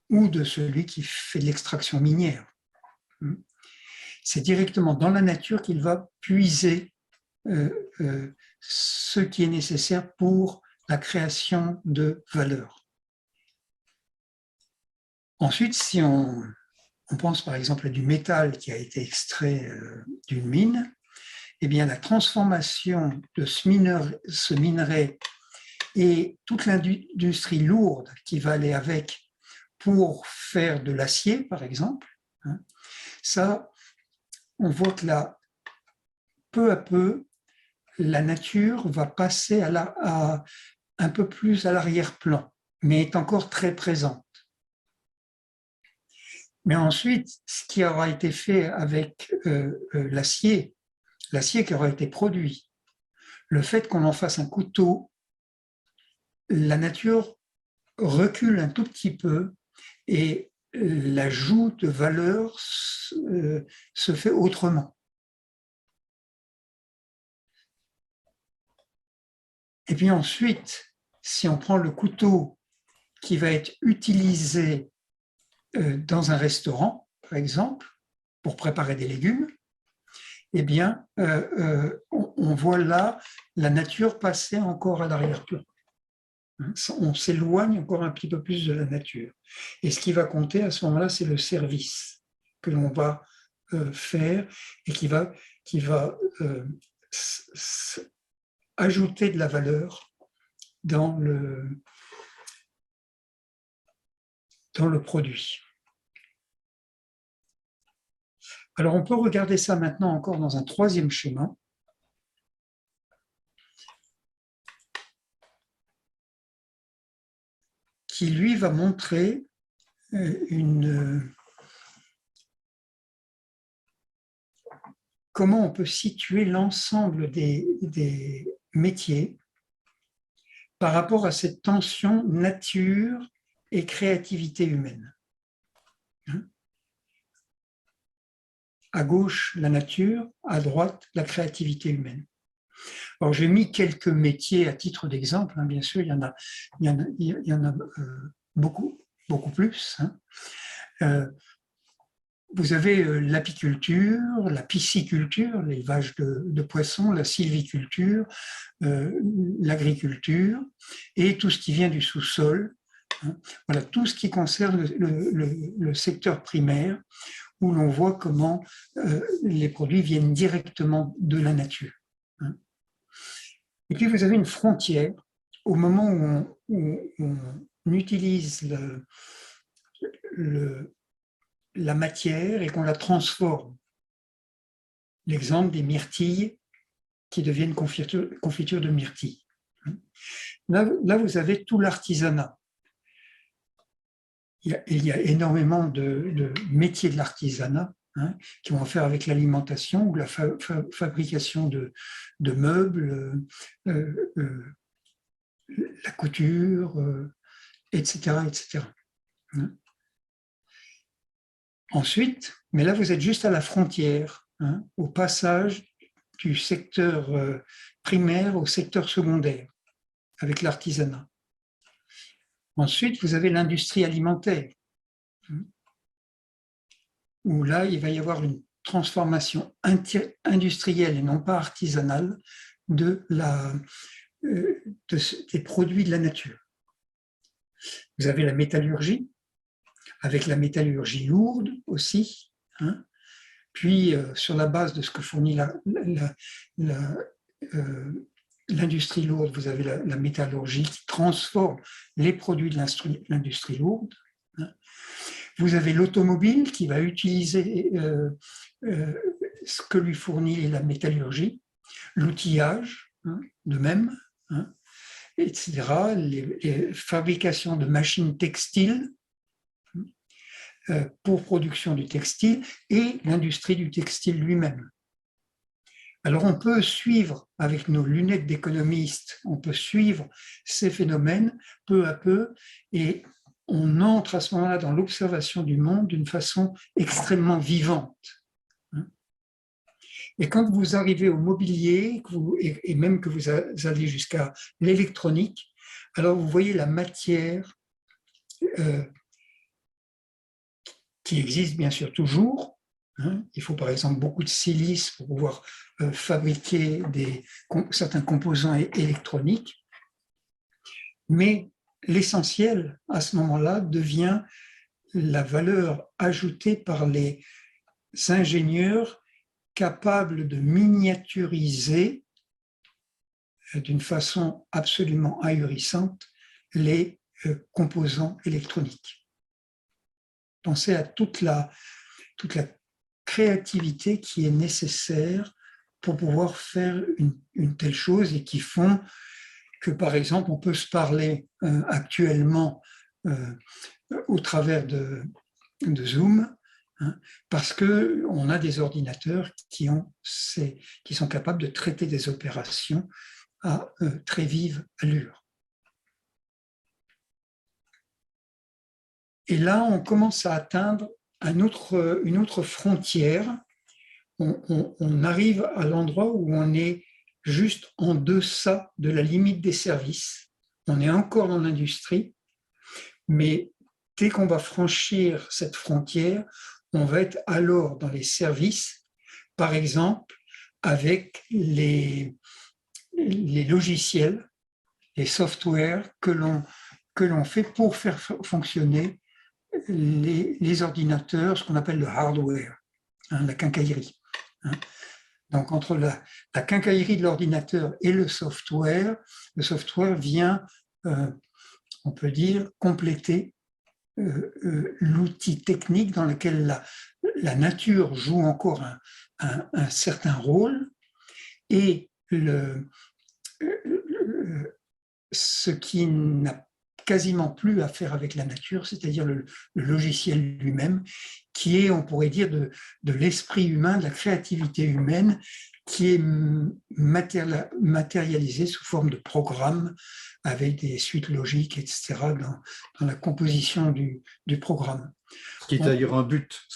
ou de celui qui fait de l'extraction minière. C'est directement dans la nature qu'il va puiser ce qui est nécessaire pour la création de valeur. Ensuite, si on pense par exemple à du métal qui a été extrait d'une mine, eh bien la transformation de ce minerai et toute l'industrie lourde qui va aller avec pour faire de l'acier, par exemple, hein, ça, on voit que là, peu à peu, la nature va passer un peu plus à l'arrière-plan, mais est encore très présente. Mais ensuite, ce qui aura été fait avec l'acier qui aura été produit, le fait qu'on en fasse un couteau, la nature recule un tout petit peu et l'ajout de valeur se fait autrement. Et puis ensuite, si on prend le couteau qui va être utilisé dans un restaurant, par exemple, pour préparer des légumes, eh bien, on voit là la nature passer encore à l'arrière-plan. On s'éloigne encore un petit peu plus de la nature. Et ce qui va compter à ce moment-là, c'est le service que l'on va faire et qui va ajouter de la valeur dans le produit. Alors, on peut regarder ça maintenant encore dans un troisième schéma. Qui, lui, va montrer comment on peut situer l'ensemble des métiers par rapport à cette tension nature et créativité humaine. À gauche, la nature, à droite, la créativité humaine. Alors, j'ai mis quelques métiers à titre d'exemple, bien sûr, il y en a beaucoup plus. Vous avez l'apiculture, la pisciculture, l'élevage de poissons, la sylviculture, l'agriculture et tout ce qui vient du sous-sol. Voilà, tout ce qui concerne le secteur primaire, où l'on voit comment les produits viennent directement de la nature. Et puis vous avez une frontière au moment où on utilise la matière et qu'on la transforme. L'exemple des myrtilles qui deviennent confiture de myrtilles. Là, vous avez tout l'artisanat. Il y a énormément de métiers de l'artisanat qui vont faire avec l'alimentation ou la fabrication de meubles, la couture, etc., etc. Ensuite, mais là vous êtes juste à la frontière, au passage du secteur primaire au secteur secondaire, avec l'artisanat. Ensuite, vous avez l'industrie alimentaire, où là, il va y avoir une transformation industrielle et non pas artisanale des produits de la nature. Vous avez la métallurgie, avec la métallurgie lourde aussi, puis sur la base de ce que fournit l'industrie lourde, vous avez la métallurgie qui transforme les produits de l'industrie lourde. Vous avez l'automobile qui va utiliser ce que lui fournit la métallurgie, l'outillage, de même, etc., les fabrications de machines textiles pour production du textile et l'industrie du textile lui-même. Alors on peut suivre, avec nos lunettes d'économiste, on peut suivre ces phénomènes peu à peu et on entre à ce moment-là dans l'observation du monde d'une façon extrêmement vivante. Et quand vous arrivez au mobilier, et même que vous allez jusqu'à l'électronique, alors vous voyez la matière qui existe bien sûr toujours. Il faut par exemple beaucoup de silice pour pouvoir fabriquer certains composants électroniques. Mais l'essentiel à ce moment-là devient la valeur ajoutée par les ingénieurs capables de miniaturiser d'une façon absolument ahurissante les composants électroniques. Pensez à toute la créativité qui est nécessaire pour pouvoir faire une telle chose et qui font que, par exemple, on peut se parler actuellement au travers de Zoom, hein, parce qu'on a des ordinateurs qui sont capables de traiter des opérations à très vive allure. Et là, on commence à atteindre une autre frontière. On arrive à l'endroit où on est juste en deçà de la limite des services. On est encore dans l'industrie, mais dès qu'on va franchir cette frontière, on va être alors dans les services, par exemple avec les logiciels, les softwares que l'on fait pour faire fonctionner les ordinateurs, ce qu'on appelle le hardware, hein, la quincaillerie. Hein. Donc, entre la quincaillerie de l'ordinateur et le software vient, on peut dire, compléter l'outil technique dans lequel la nature joue encore un certain rôle et ce qui n'a quasiment plus à faire avec la nature, c'est-à-dire le logiciel lui-même, qui est, on pourrait dire, de l'esprit humain, de la créativité humaine, qui est matérialisée sous forme de programmes avec des suites logiques, etc., dans la composition du programme. Ce qui est d'ailleurs un but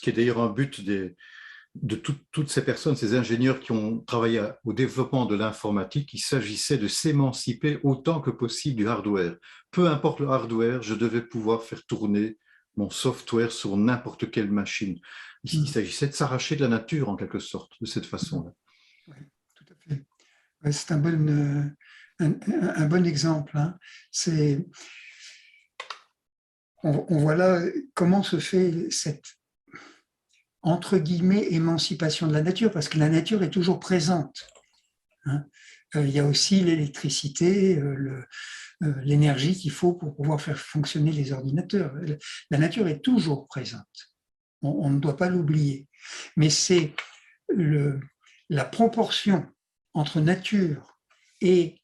de toutes ces personnes, ces ingénieurs qui ont travaillé au développement de l'informatique. Il s'agissait de s'émanciper autant que possible du hardware. Peu importe le hardware, je devais pouvoir faire tourner mon software sur n'importe quelle machine. Il s'agissait de s'arracher de la nature, en quelque sorte, de cette façon-là. Oui, tout à fait. Ouais, c'est un bon exemple. Hein. On voit là comment se fait cette, entre guillemets, émancipation de la nature, parce que la nature est toujours présente. Hein. Il y a aussi l'électricité, l'énergie qu'il faut pour pouvoir faire fonctionner les ordinateurs. La nature est toujours présente. On ne doit pas l'oublier. Mais c'est la proportion entre nature et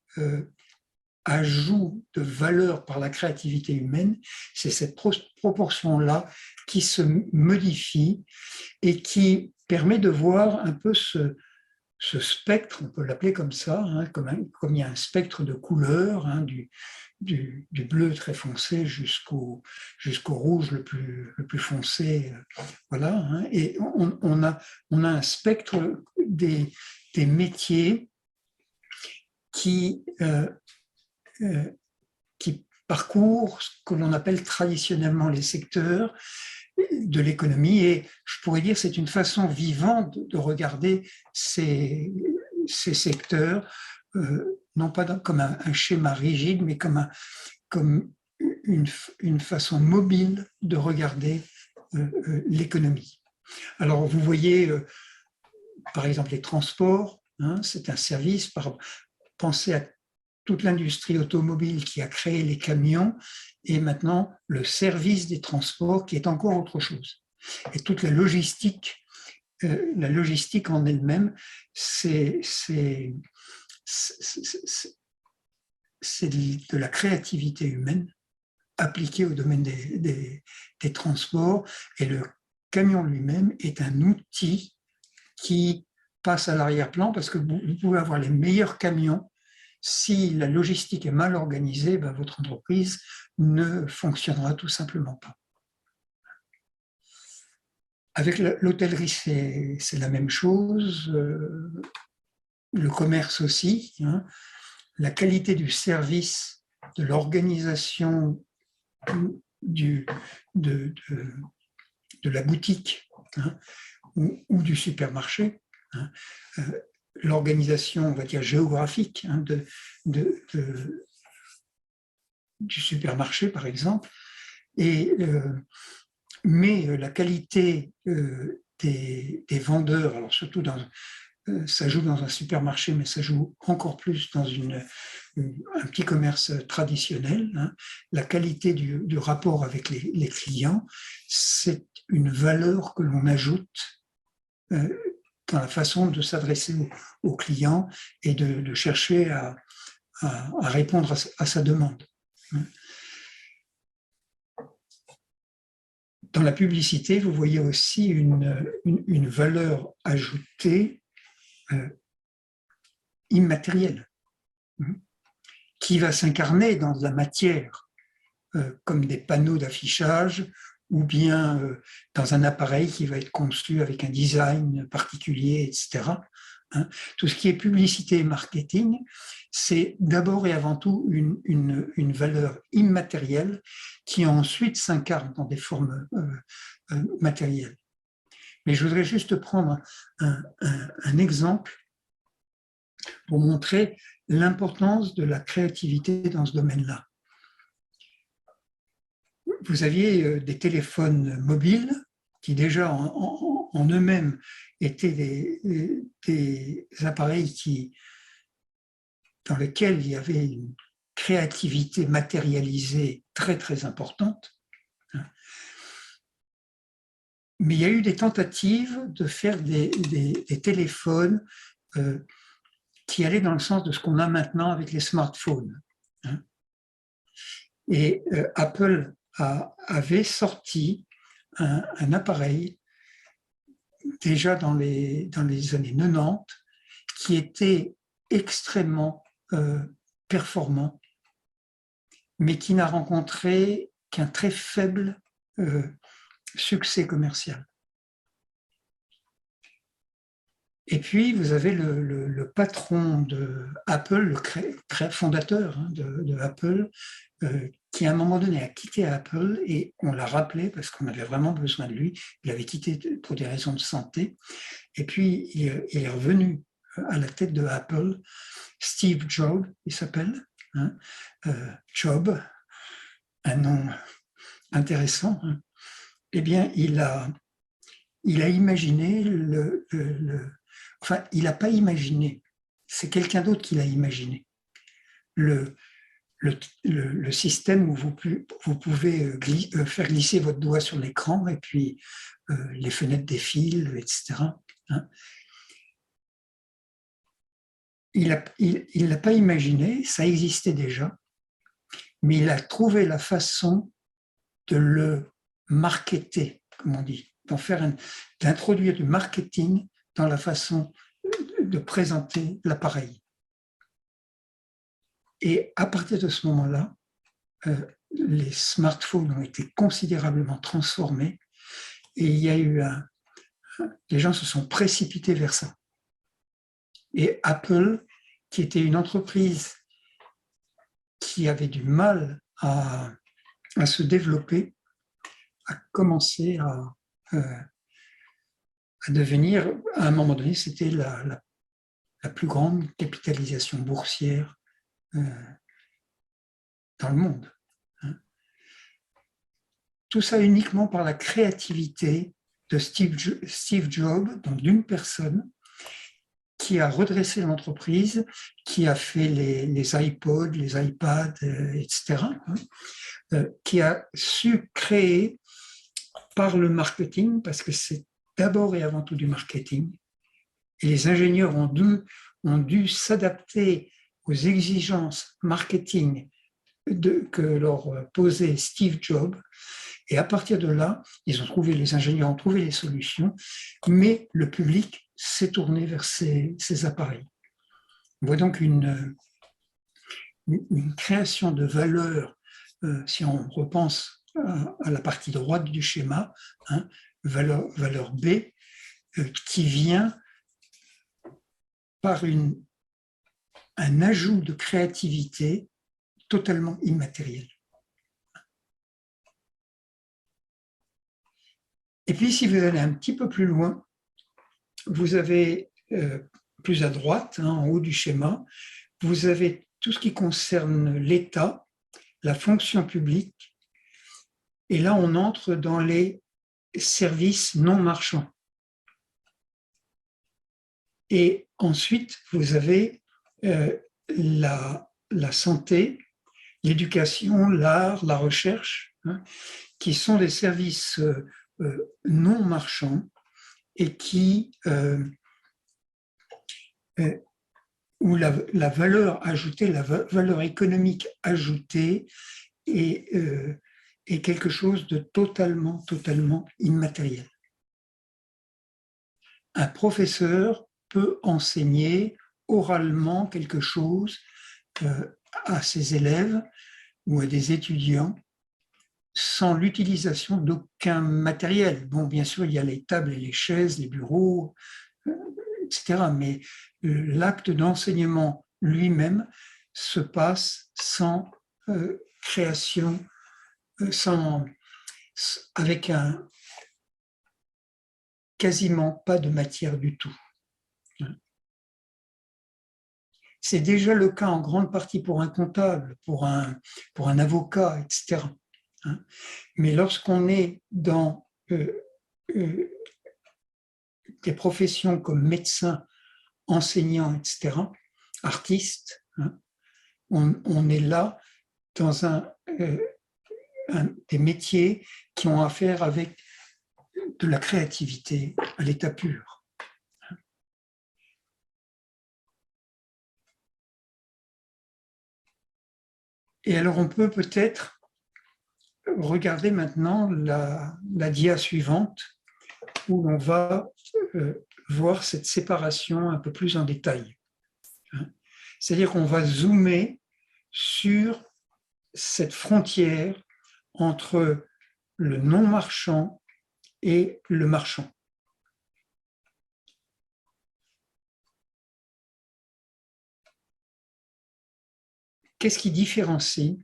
ajout de valeur par la créativité humaine, c'est cette proportion-là qui se modifie et qui permet de voir un peu ce spectre, on peut l'appeler comme ça, hein, comme il y a un spectre de couleurs, hein, du bleu très foncé jusqu'au rouge le plus foncé, voilà, hein, et on a un spectre des métiers qui parcourent ce que l'on appelle traditionnellement les secteurs de l'économie, et je pourrais dire c'est une façon vivante de regarder ces secteurs, non pas comme un schéma rigide, mais comme une façon mobile de regarder l'économie. Alors vous voyez, par exemple, les transports, hein, c'est un service. Pensez à toute l'industrie automobile qui a créé les camions, et maintenant le service des transports qui est encore autre chose. Et toute la logistique en elle-même, c'est de la créativité humaine appliquée au domaine des transports, et le camion lui-même est un outil qui passe à l'arrière-plan, parce que vous pouvez avoir les meilleurs camions. Si la logistique est mal organisée, ben votre entreprise ne fonctionnera tout simplement pas. Avec l'hôtellerie, c'est la même chose, le commerce aussi, hein. La qualité du service, de l'organisation de la boutique, hein, ou du supermarché, hein, l'organisation, on va dire, géographique, hein, du supermarché, par exemple, mais la qualité des vendeurs, alors surtout ça joue dans un supermarché, mais ça joue encore plus dans un petit commerce traditionnel, hein, la qualité du rapport avec les clients, c'est une valeur que l'on ajoute dans la façon de s'adresser au client et de chercher à répondre à sa demande. Dans la publicité, vous voyez aussi une valeur ajoutée immatérielle qui va s'incarner dans la matière, comme des panneaux d'affichage ou bien dans un appareil qui va être conçu avec un design particulier, etc. Tout ce qui est publicité et marketing, c'est d'abord et avant tout une valeur immatérielle qui ensuite s'incarne dans des formes matérielles. Mais je voudrais juste prendre un exemple pour montrer l'importance de la créativité dans ce domaine-là. Vous aviez des téléphones mobiles qui déjà en eux-mêmes étaient des appareils dans lesquels il y avait une créativité matérialisée très très importante. Mais il y a eu des tentatives de faire des téléphones qui allaient dans le sens de ce qu'on a maintenant avec les smartphones. Et Apple avait sorti un appareil déjà dans les années 90 qui était extrêmement performant, mais qui n'a rencontré qu'un très faible succès commercial. Et puis, vous avez le patron de Apple, le fondateur de Apple, qui à un moment donné a quitté Apple et on l'a rappelé parce qu'on avait vraiment besoin de lui. Il avait quitté pour des raisons de santé. Et puis, il est revenu à la tête de Apple. Steve Jobs, il s'appelle. Job, un nom intéressant. Eh bien, il a imaginé enfin, il n'a pas imaginé, c'est quelqu'un d'autre qui l'a imaginé. Le système où vous pouvez faire glisser votre doigt sur l'écran et puis les fenêtres défilent, etc. Il ne l'a pas imaginé, ça existait déjà, mais il a trouvé la façon de le marketer, comme on dit, d'introduire du marketing dans la façon de présenter l'appareil. Et à partir de ce moment-là, les smartphones ont été considérablement transformés et il y a eu les gens se sont précipités vers ça. Et Apple, qui était une entreprise qui avait du mal à se développer, a commencé à devenir, à un moment donné, c'était la plus grande capitalisation boursière dans le monde. Tout ça uniquement par la créativité de Steve Jobs, donc d'une personne qui a redressé l'entreprise, qui a fait les iPods, les iPads, etc., qui a su créer par le marketing, parce que c'est d'abord et avant tout du marketing, et les ingénieurs ont dû s'adapter aux exigences marketing que leur posait Steve Jobs, et à partir de là, les ingénieurs ont trouvé les solutions, mais le public s'est tourné vers ces appareils. On voit donc une création de valeur, si on repense à la partie droite du schéma, valeur B, qui vient par un ajout de créativité totalement immatériel. Et puis, si vous allez un petit peu plus loin, vous avez plus à droite, en haut du schéma, vous avez tout ce qui concerne l'État, la fonction publique, et là, on entre dans les services non marchands. Et ensuite, vous avez la santé, l'éducation, l'art, la recherche, qui sont des services non marchand et où la valeur ajoutée, la valeur économique ajoutée est quelque chose de totalement immatériel. Un professeur peut enseigner oralement quelque chose à ses élèves ou à des étudiants sans l'utilisation d'aucun matériel. Bon, bien sûr, il y a les tables et les chaises, les bureaux, etc. Mais l'acte d'enseignement lui-même se passe sans création, avec quasiment pas de matière du tout. C'est déjà le cas en grande partie pour un comptable, pour un avocat, etc. Mais lorsqu'on est dans des professions comme médecin, enseignant, etc., artiste, on est là dans des métiers qui ont affaire avec de la créativité à l'état pur. Et alors on peut peut-être regarder maintenant la dia suivante où on va voir cette séparation un peu plus en détail. C'est-à-dire qu'on va zoomer sur cette frontière entre le non-marchand et le marchand. Qu'est-ce qui différencie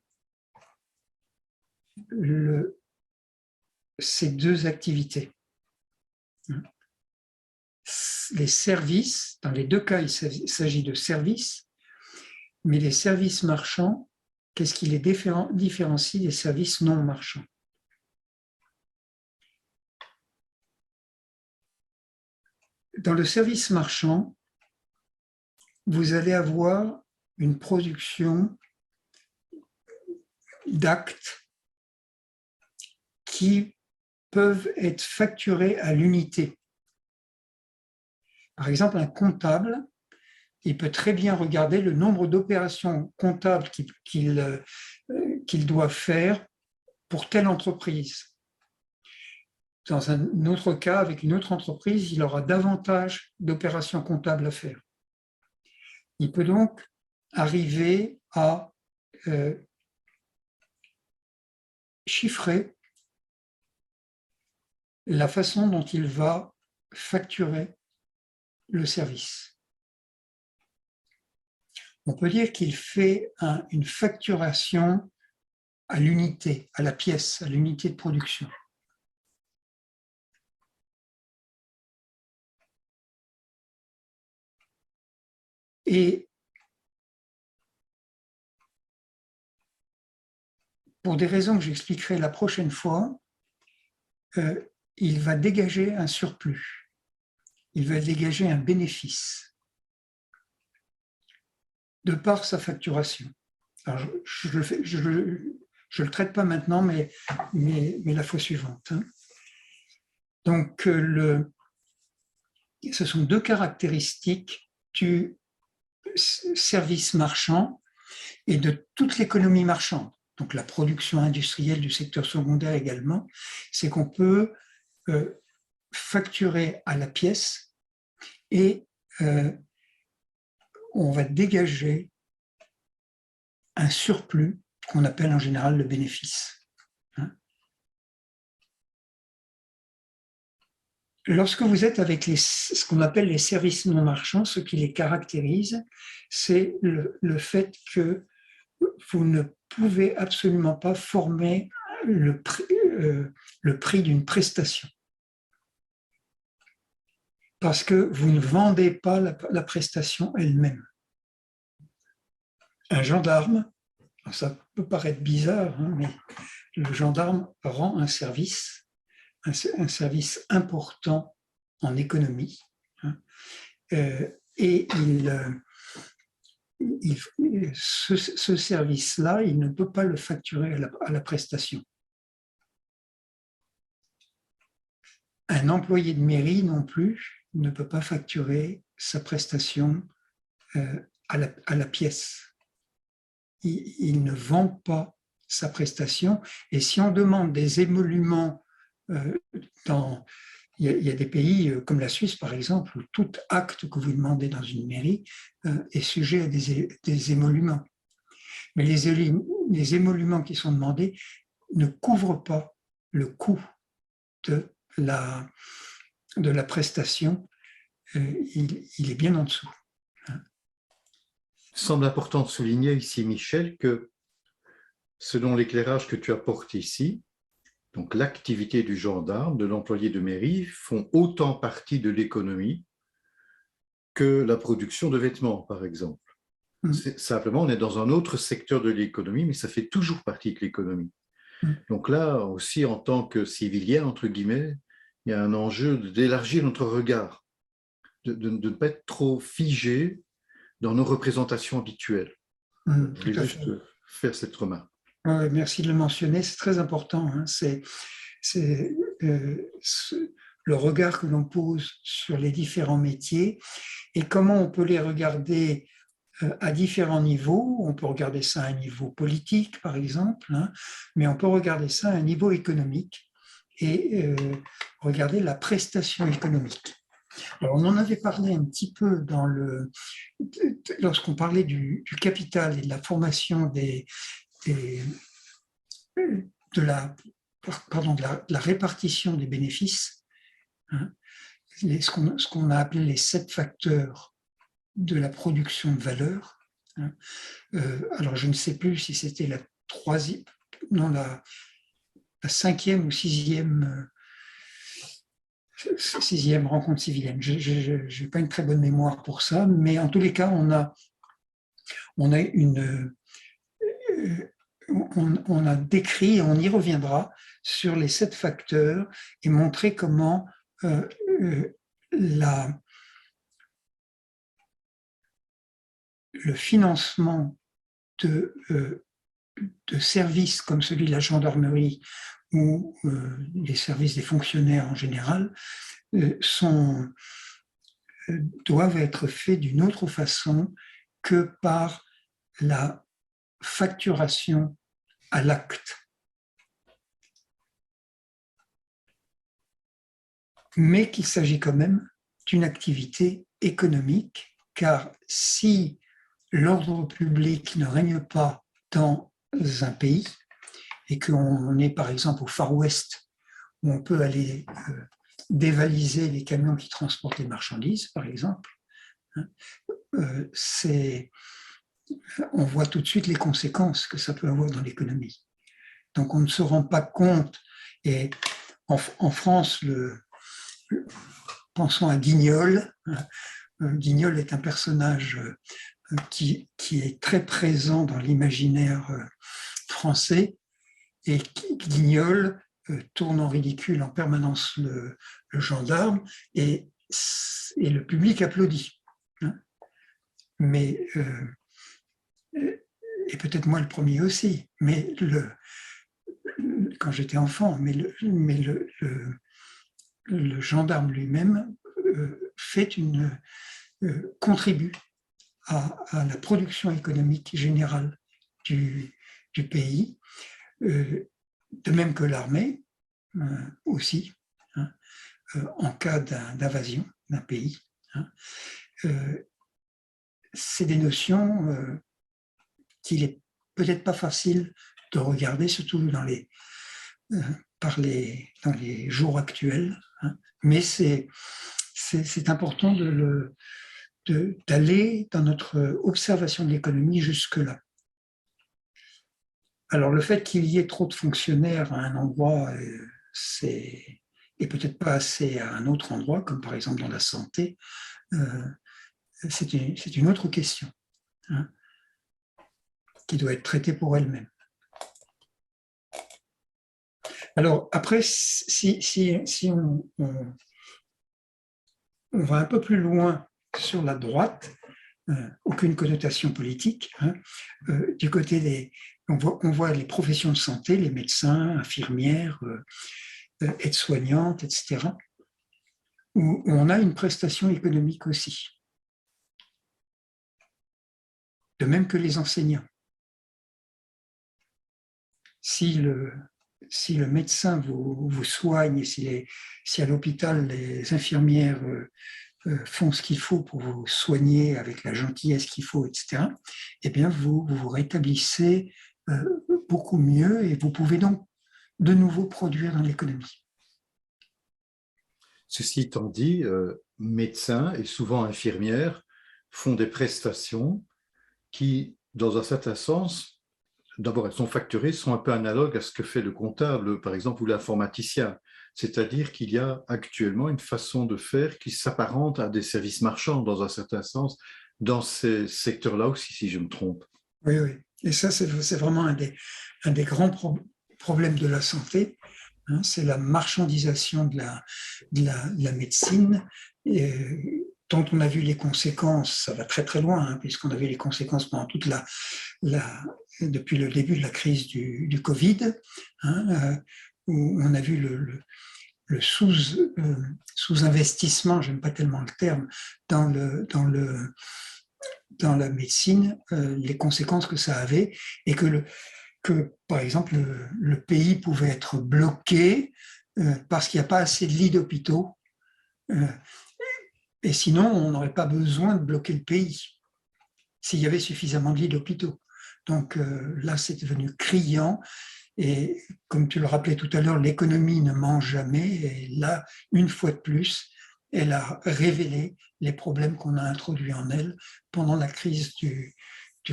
ces deux activités? Les services, dans les deux cas, il s'agit de services, mais les services marchands, qu'est-ce qui les différencie des services non marchands? Dans le service marchand, vous allez avoir une production d'actes qui peuvent être facturés à l'unité. Par exemple, un comptable, il peut très bien regarder le nombre d'opérations comptables qu'il doit faire pour telle entreprise. Dans un autre cas, avec une autre entreprise, il aura davantage d'opérations comptables à faire. Il peut donc arriver à chiffrer la façon dont il va facturer le service. On peut dire qu'il fait une facturation à l'unité, à la pièce, à l'unité de production. Et pour des raisons que j'expliquerai la prochaine fois, il va dégager un surplus, il va dégager un bénéfice de par sa facturation. Alors, je le traite pas maintenant, mais la fois suivante. Donc, ce sont deux caractéristiques du service marchand et de toute l'économie marchande. Donc, la production industrielle du secteur secondaire également, c'est qu'on peut facturer à la pièce et on va dégager un surplus qu'on appelle en général le bénéfice. Lorsque vous êtes avec ce qu'on appelle les services non marchands, ce qui les caractérise, c'est le fait que vous ne pouvez absolument pas former le prix d'une prestation. Parce que vous ne vendez pas la prestation elle-même. Un gendarme, ça peut paraître bizarre, mais le gendarme rend un service important en économie, et ce service-là, il ne peut pas le facturer à la prestation. un employé de mairie non plus ne peut pas facturer sa prestation à la pièce. Il ne vend pas sa prestation. Et si on demande des émoluments il y a des pays comme la Suisse, par exemple, où tout acte que vous demandez dans une mairie est sujet à des émoluments. Mais les émoluments qui sont demandés ne couvrent pas le coût de la prestation. Il est bien en dessous. Il semble important de souligner ici, Michel, que selon l'éclairage que tu apportes ici, donc l'activité du gendarme, de l'employé de mairie, font autant partie de l'économie que la production de vêtements, par exemple. Simplement, on est dans un autre secteur de l'économie, mais ça fait toujours partie de l'économie. Donc là, aussi, en tant que civilien, entre guillemets, il y a un enjeu d'élargir notre regard, de ne pas être trop figé dans nos représentations habituelles. Je voulais juste faire cette remarque. Merci de le mentionner, c'est très important. Hein. C'est le regard que l'on pose sur les différents métiers et comment on peut les regarder à différents niveaux. On peut regarder ça à un niveau politique, par exemple, hein, mais on peut regarder ça à un niveau économique et regarder la prestation économique. Alors, on en avait parlé un petit peu lorsqu'on parlait du capital et de la formation de la répartition des bénéfices, hein, ce qu'on a appelé les 7 facteurs de la production de valeur. Hein. Alors, je ne sais plus si c'était la 5e ou 6e rencontre civilienne. Je n'ai pas une très bonne mémoire pour ça, mais en tous les cas, on a décrit, et on y reviendra, sur les 7 facteurs et montrer comment le financement de services comme celui de la gendarmerie ou les services des fonctionnaires en général doivent être faits d'une autre façon que par la facturation à l'acte. Mais qu'il s'agit quand même d'une activité économique, car si l'ordre public ne règne pas dans un pays et qu'on est par exemple au Far West, où on peut aller dévaliser les camions qui transportent les marchandises, par exemple, hein, on voit tout de suite les conséquences que ça peut avoir dans l'économie. Donc on ne se rend pas compte, et en France, pensons à Guignol. Guignol est un personnage qui est très présent dans l'imaginaire français, et Guignol tourne en ridicule en permanence le gendarme, et le public applaudit. Hein. Mais, et peut-être moi le premier aussi, mais quand j'étais enfant, mais le gendarme lui-même contribue à la production économique générale du pays, de même que l'armée aussi, hein, en cas d'invasion d'un pays. Hein. C'est des notions qu'il n'est peut-être pas facile de regarder, surtout dans les jours actuels, hein, mais c'est important d'aller dans notre observation de l'économie jusque-là. Alors, le fait qu'il y ait trop de fonctionnaires à un endroit, et peut-être pas assez à un autre endroit, comme par exemple dans la santé, c'est une autre question, hein, qui doit être traitée pour elle-même. Alors, après, si on va un peu plus loin sur la droite, aucune connotation politique, hein, du côté on voit les professions de santé, les médecins, infirmières, aides-soignantes, etc. où on a une prestation économique aussi, de même que les enseignants. Si le médecin vous soigne, si à l'hôpital les infirmières font ce qu'il faut pour vous soigner avec la gentillesse qu'il faut, etc., eh bien, vous vous rétablissez beaucoup mieux et vous pouvez donc de nouveau produire dans l'économie. Ceci étant dit, médecins et souvent infirmières font des prestations qui, dans un certain sens, d'abord elles sont facturées, sont un peu analogues à ce que fait le comptable, par exemple, ou l'informaticien. C'est-à-dire qu'il y a actuellement une façon de faire qui s'apparente à des services marchands, dans un certain sens, dans ces secteurs-là aussi, si je me trompe. Oui, oui. Et ça, c'est vraiment un des grands problèmes de la santé. Hein, c'est la marchandisation de la médecine, dont on a vu les conséquences, ça va très très loin, hein, puisqu'on a vu les conséquences pendant toute depuis le début de la crise du Covid, hein, où on a vu le sous-investissement, j'aime pas tellement le terme, dans la médecine, les conséquences que ça avait, et que par exemple, le pays pouvait être bloqué parce qu'il n'y a pas assez de lits d'hôpitaux. Et sinon, on n'aurait pas besoin de bloquer le pays s'il y avait suffisamment de lits d'hôpitaux. Donc là, c'est devenu criant. Et comme tu le rappelais tout à l'heure, l'économie ne ment jamais. Et là, une fois de plus, elle a révélé les problèmes qu'on a introduits en elle pendant la crise du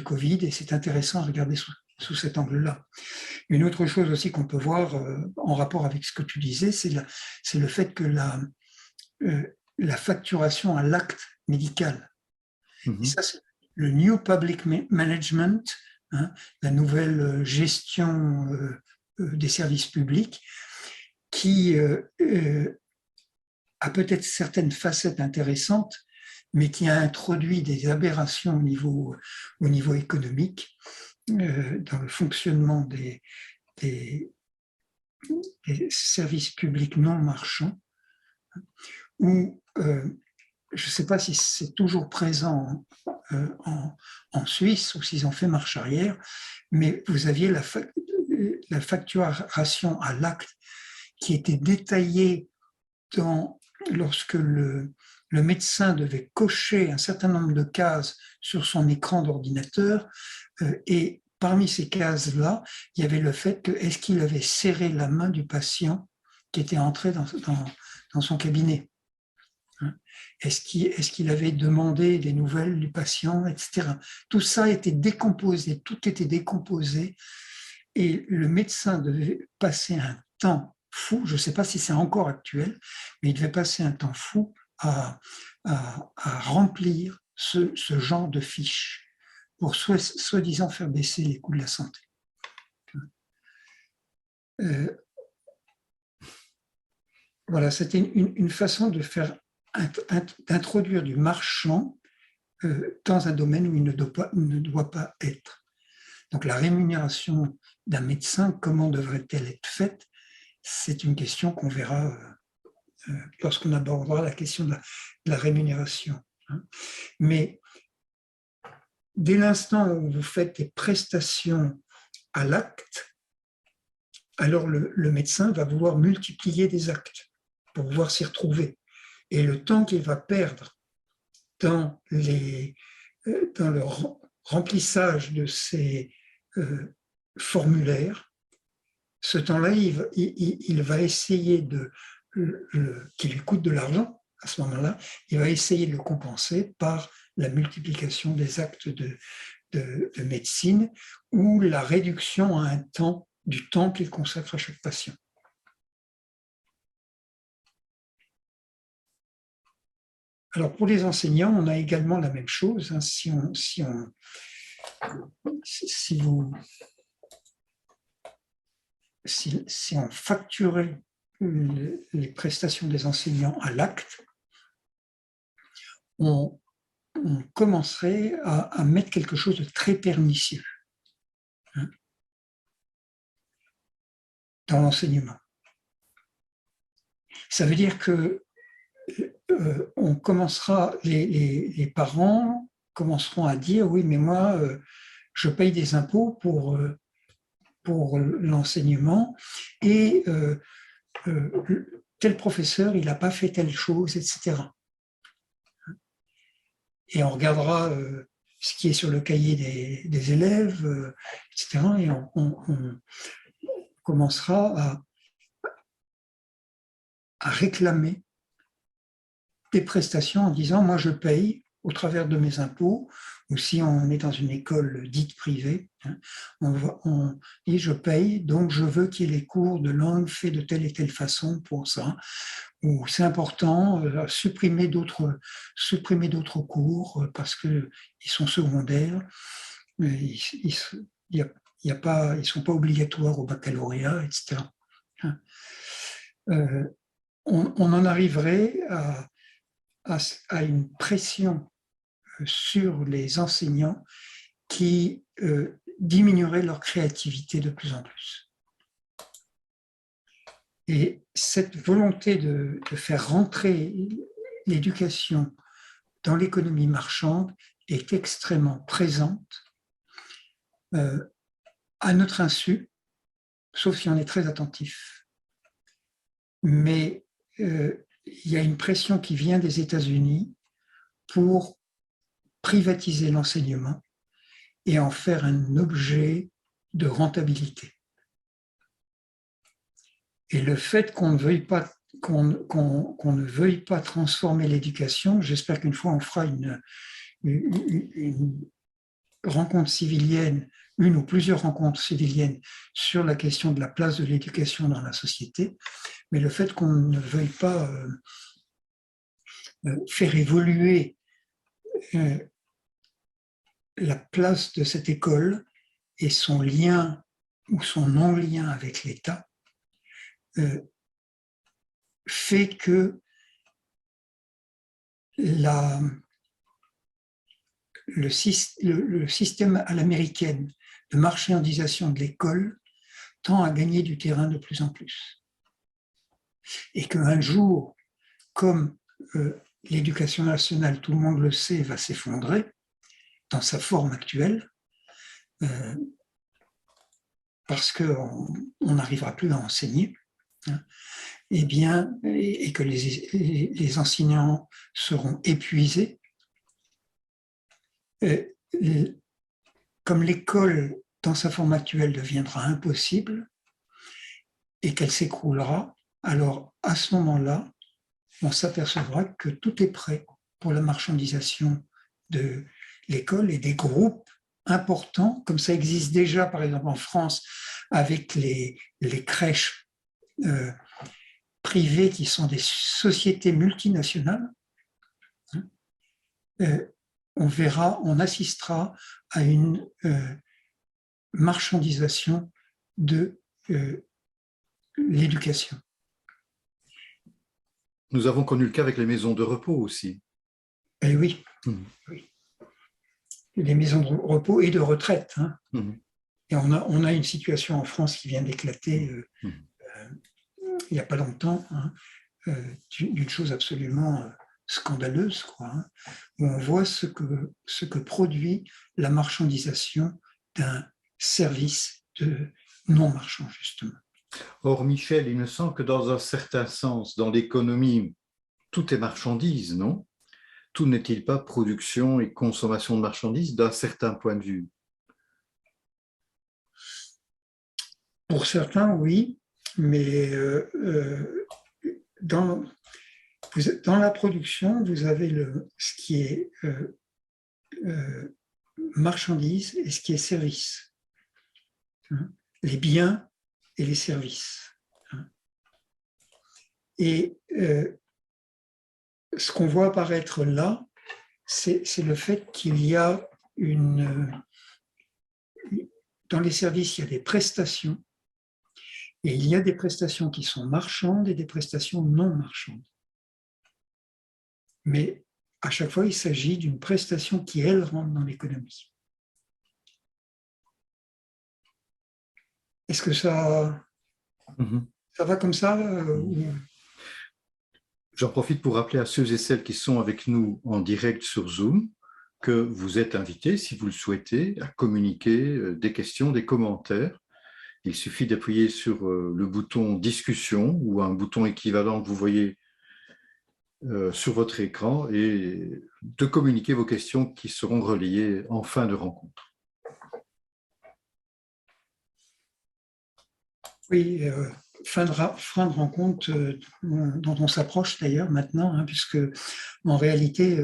Covid. Et c'est intéressant de regarder sous cet angle-là. Une autre chose aussi qu'on peut voir en rapport avec ce que tu disais, c'est le fait que la facturation à l'acte médical, et ça, c'est le New Public Management, hein, la nouvelle gestion des services publics, qui a peut-être certaines facettes intéressantes, mais qui a introduit des aberrations au niveau économique dans le fonctionnement des services publics non marchands, où je ne sais pas si c'est toujours présent en Suisse ou s'ils ont fait marche arrière, mais vous aviez la facturation à l'acte qui était détaillée lorsque le médecin devait cocher un certain nombre de cases sur son écran d'ordinateur, et parmi ces cases-là, il y avait le fait que est-ce qu'il avait serré la main du patient qui était entré dans son cabinet. Est-ce qu'il avait demandé des nouvelles du patient, etc. Tout ça était décomposé, tout était décomposé, et le médecin devait passer un temps fou, je ne sais pas si c'est encore actuel, mais il devait passer un temps fou à remplir ce genre de fiches pour soi-disant faire baisser les coûts de la santé. Voilà, c'était une façon de d'introduire du marchand dans un domaine où il ne doit pas être. Donc la rémunération d'un médecin, comment devrait-elle être faite? C'est une question qu'on verra lorsqu'on abordera la question de la rémunération. Mais dès l'instant où vous faites des prestations à l'acte, alors le médecin va vouloir multiplier des actes pour pouvoir s'y retrouver. Et le temps qu'il va perdre dans le remplissage de ces formulaires, ce temps-là, il va essayer qui lui coûte de l'argent à ce moment-là, il va essayer de le compenser par la multiplication des actes de médecine ou la réduction à du temps qu'il consacre à chaque patient. Alors pour les enseignants, on a également la même chose. Hein, si on facturait les prestations des enseignants à l'acte, on commencerait à mettre quelque chose de très pernicieux, hein, dans l'enseignement. Ça veut dire que on commencera, les parents commenceront à dire, oui, mais moi, je paye des impôts pour l'enseignement et tel professeur, il n'a pas fait telle chose, etc. Et on regardera ce qui est sur le cahier des élèves, etc. Et on commencera à réclamer des prestations en disant, moi je paye au travers de mes impôts, ou si on est dans une école dite privée, on dit je paye, donc je veux qu'il y ait les cours de langue faits de telle et telle façon pour ça, ou c'est important, supprimer d'autres cours parce qu'ils sont secondaires, ils ne sont pas obligatoires au baccalauréat, etc. On en arriverait à une pression sur les enseignants qui diminuerait leur créativité de plus en plus. Et cette volonté de faire rentrer l'éducation dans l'économie marchande est extrêmement présente à notre insu, sauf si on est très attentif. Mais il y a une pression qui vient des États-Unis pour privatiser l'enseignement et en faire un objet de rentabilité. Et le fait qu'on ne veuille pas, qu'on ne veuille pas transformer l'éducation, j'espère qu'une fois on fera une rencontre civilienne, une ou plusieurs rencontres civiliennes sur la question de la place de l'éducation dans la société, mais le fait qu'on ne veuille pas faire évoluer la place de cette école et son lien ou son non-lien avec l'État fait que le système à l'américaine de marchandisation de l'école tend à gagner du terrain de plus en plus. Et qu'un jour, comme l'éducation nationale, tout le monde le sait, va s'effondrer dans sa forme actuelle, parce qu'on n'arrivera plus à enseigner, hein, eh bien, et que les enseignants seront épuisés, comme l'école dans sa forme actuelle deviendra impossible et qu'elle s'écroulera, alors à ce moment-là, on s'apercevra que tout est prêt pour la marchandisation de l'école et des groupes importants, comme ça existe déjà par exemple en France avec les crèches privées qui sont des sociétés multinationales. On assistera à une marchandisation de l'éducation. Nous avons connu le cas avec les maisons de repos aussi. Et oui, oui. Les maisons de repos et de retraite. Hein. Et on a une situation en France qui vient d'éclater il n'y a pas longtemps, hein, d'une chose absolument scandaleuse, quoi, hein, où on voit ce que produit la marchandisation d'un service de non marchand, justement. Or, Michel, il me semble que dans un certain sens, dans l'économie, tout est marchandise, non? Tout n'est-il pas production et consommation de marchandises d'un certain point de vue? Pour certains, oui, mais dans la production, vous avez ce qui est marchandise et ce qui est service. Hein, les biens et les services. Hein. Et ce qu'on voit apparaître là, c'est le fait qu'il y a dans les services, il y a des prestations, et il y a des prestations qui sont marchandes et des prestations non marchandes. Mais à chaque fois, il s'agit d'une prestation qui, elle, rentre dans l'économie. Est-ce que ça va comme ça J'en profite pour rappeler à ceux et celles qui sont avec nous en direct sur Zoom que vous êtes invités, si vous le souhaitez, à communiquer des questions, des commentaires. Il suffit d'appuyer sur le bouton discussion ou un bouton équivalent que vous voyez sur votre écran et de communiquer vos questions qui seront relayées en fin de rencontre. Oui, fin de rencontre dont on s'approche d'ailleurs maintenant, hein, puisque en réalité,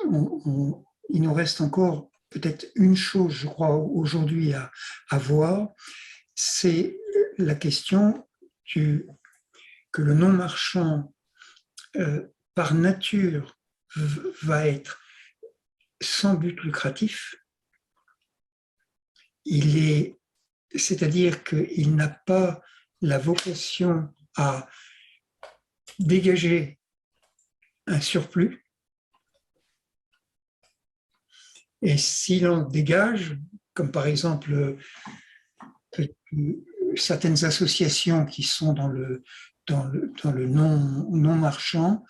il nous reste encore peut-être une chose, je crois, aujourd'hui à voir, c'est la question que le non-marchand, par nature, va être sans but lucratif. C'est-à-dire qu'il n'a pas la vocation à dégager un surplus. Et s'il en dégage, comme par exemple certaines associations qui sont dans le non-marchand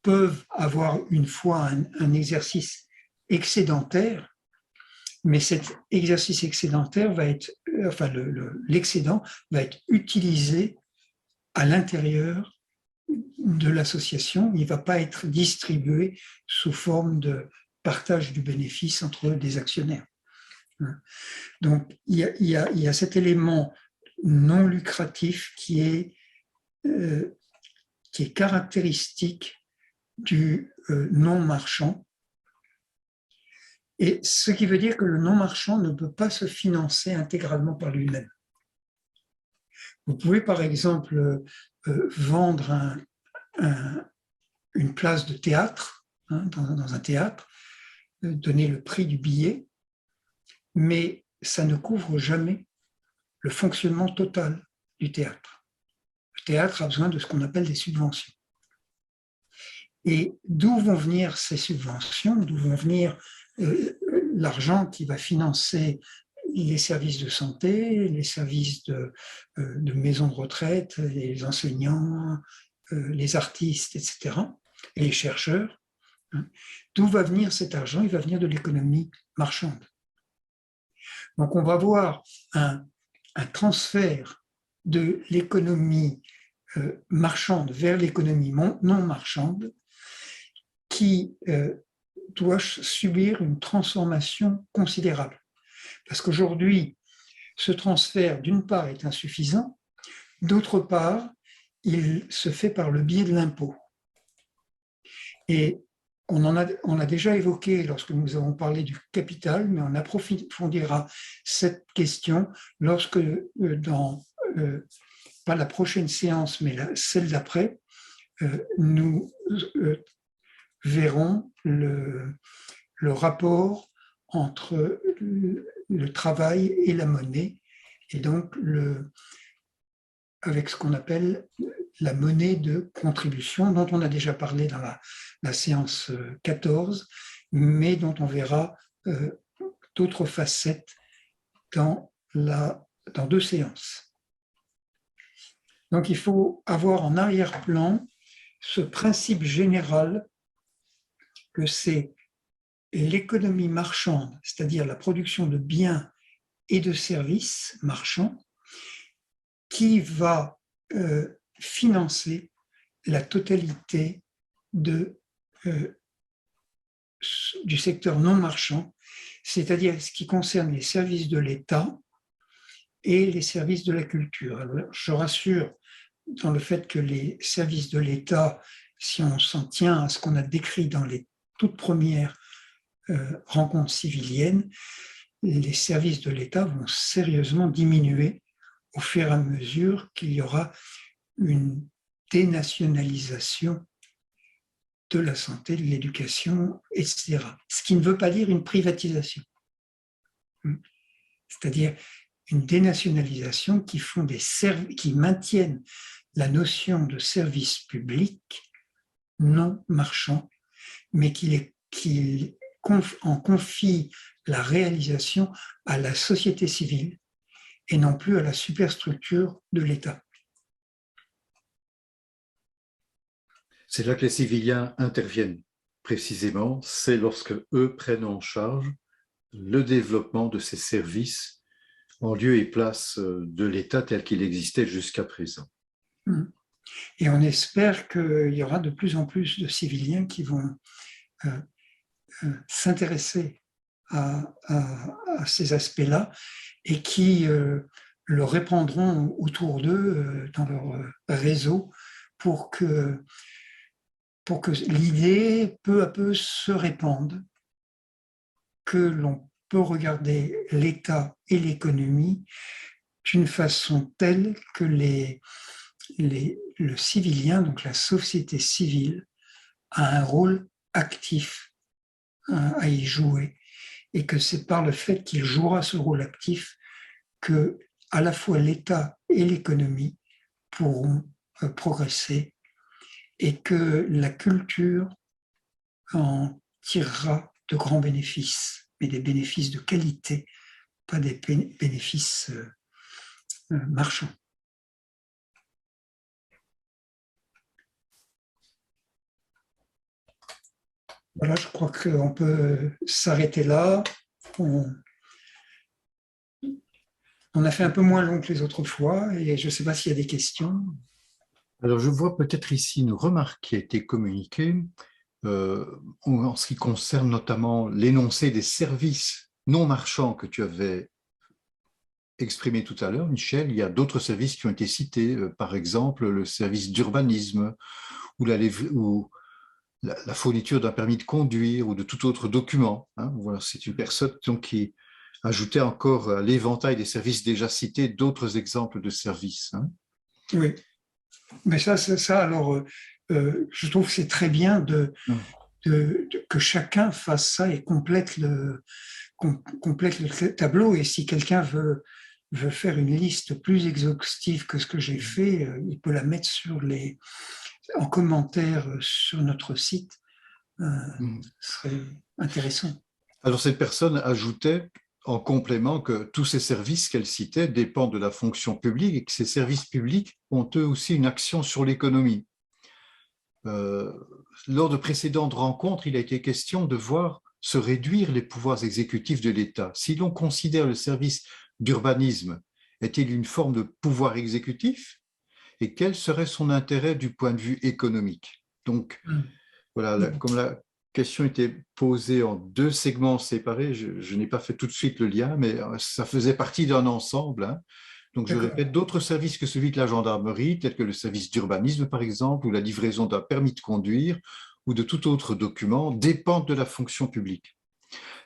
peuvent avoir une fois un exercice excédentaire, mais cet exercice excédentaire va être, enfin l'excédent va être utilisé à l'intérieur de l'association. Il ne va pas être distribué sous forme de partage du bénéfice entre des actionnaires. Donc, il y a cet élément non lucratif qui est caractéristique du non-marchand. Et ce qui veut dire que le non-marchand ne peut pas se financer intégralement par lui-même. Vous pouvez par exemple vendre une place de théâtre, hein, dans un théâtre, donner le prix du billet, mais ça ne couvre jamais le fonctionnement total du théâtre. Le théâtre a besoin de ce qu'on appelle des subventions. Et d'où vont venir ces subventions? D'où vont venir l'argent qui va financer les services de santé, les services de maisons de retraite, les enseignants, les artistes, etc., et les chercheurs. D'où va venir cet argent? Il va venir de l'économie marchande. Donc on va voir un transfert de l'économie marchande vers l'économie non marchande qui doit subir une transformation considérable. Parce qu'aujourd'hui, ce transfert, d'une part, est insuffisant, d'autre part, il se fait par le biais de l'impôt. Et on a déjà évoqué lorsque nous avons parlé du capital, mais on approfondira cette question lorsque, pas la prochaine séance, mais celle d'après, nous verrons le rapport entre le travail et la monnaie, et donc avec ce qu'on appelle la monnaie de contribution, dont on a déjà parlé dans la séance 14, mais dont on verra d'autres facettes dans 2 séances. Donc il faut avoir en arrière-plan ce principe général que c'est l'économie marchande, c'est-à-dire la production de biens et de services marchands, qui va financer la totalité du secteur non marchand, c'est-à-dire ce qui concerne les services de l'État et les services de la culture. Alors, je rassure dans le fait que les services de l'État, si on s'en tient à ce qu'on a décrit dans les toutes premières rencontres civiliennes, les services de l'État vont sérieusement diminuer au fur et à mesure qu'il y aura une dénationalisation de la santé, de l'éducation, etc. Ce qui ne veut pas dire une privatisation. C'est-à-dire une dénationalisation qui maintienne la notion de service public non marchand, mais qui en confie la réalisation à la société civile et non plus à la superstructure de l'État. C'est là que les civiliens interviennent. Précisément, c'est lorsque eux prennent en charge le développement de ces services en lieu et place de l'État tel qu'il existait jusqu'à présent. Et on espère qu'il y aura de plus en plus de civiliens qui vont s'intéresser à ces aspects-là et qui le répandront autour d'eux dans leur réseau pour que l'idée peu à peu se répande, que l'on peut regarder l'État et l'économie d'une façon telle que le civilien, donc la société civile, a un rôle actif à y jouer, et que c'est par le fait qu'il jouera ce rôle actif que à la fois l'État et l'économie pourront progresser, et que la culture en tirera de grands bénéfices, mais des bénéfices de qualité, pas des bénéfices marchands. Voilà, je crois qu'on peut s'arrêter là. On a fait un peu moins long que les autres fois, et je ne sais pas s'il y a des questions. Alors, je vois peut-être ici une remarque qui a été communiquée en ce qui concerne notamment l'énoncé des services non marchands que tu avais exprimé tout à l'heure, Michel. Il y a d'autres services qui ont été cités, par exemple le service d'urbanisme ou la fourniture d'un permis de conduire ou de tout autre document. Hein. Voilà, c'est une personne donc, qui ajoutait encore à l'éventail des services déjà cités d'autres exemples de services. Hein. Oui, mais ça alors, je trouve que c'est très bien que chacun fasse ça et complète le tableau. Et si quelqu'un veut faire une liste plus exhaustive que ce que j'ai fait, il peut la mettre en commentaire sur notre site. Ce serait intéressant. Alors, cette personne ajoutait en complément que tous ces services qu'elle citait dépendent de la fonction publique et que ces services publics ont eux aussi une action sur l'économie. Lors de précédentes rencontres, il a été question de voir se réduire les pouvoirs exécutifs de l'État. Si l'on considère le service d'urbanisme, est-il une forme de pouvoir exécutif? Et quel serait son intérêt du point de vue économique? Donc, voilà, comme la question était posée en deux segments séparés, je n'ai pas fait tout de suite le lien, mais ça faisait partie d'un ensemble. Hein. Donc, je répète, d'autres services que celui de la gendarmerie, tels que le service d'urbanisme, par exemple, ou la livraison d'un permis de conduire, ou de tout autre document, dépendent de la fonction publique.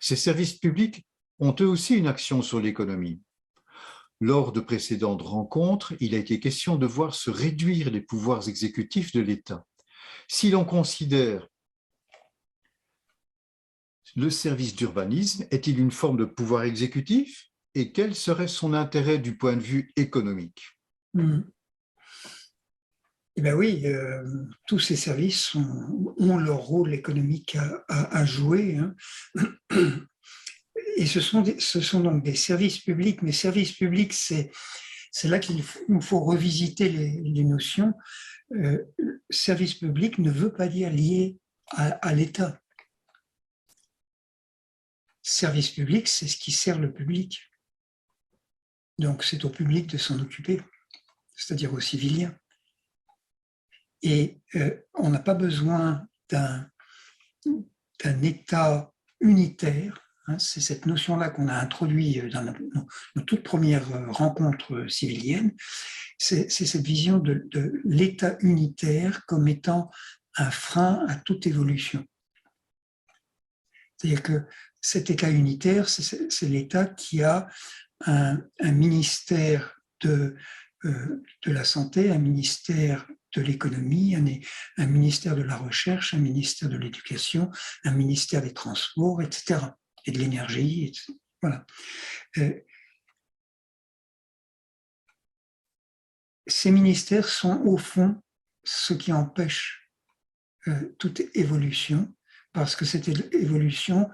Ces services publics ont eux aussi une action sur l'économie. Lors de précédentes rencontres, il a été question de voir se réduire les pouvoirs exécutifs de l'État. Si l'on considère le service d'urbanisme, est-il une forme de pouvoir exécutif? Et quel serait son intérêt du point de vue économique? Eh bien oui, tous ces services ont leur rôle économique à jouer. Hein. Et ce sont donc des services publics, mais services publics, c'est là qu'il nous faut revisiter les notions. Service public ne veut pas dire lié à l'État. Service public, c'est ce qui sert le public. Donc c'est au public de s'en occuper, c'est-à-dire aux civiliens. Et on n'a pas besoin d'un État unitaire. Hein, c'est cette notion-là qu'on a introduite dans nos toutes premières rencontres civiliennes. C'est cette vision de l'État unitaire comme étant un frein à toute évolution. C'est-à-dire que cet État unitaire, c'est l'État qui a un ministère de la santé, un ministère de l'économie, un ministère de la recherche, un ministère de l'éducation, un ministère des transports, etc., et de l'énergie, etc. Voilà. Ces ministères sont au fond ce qui empêche toute évolution, parce que cette évolution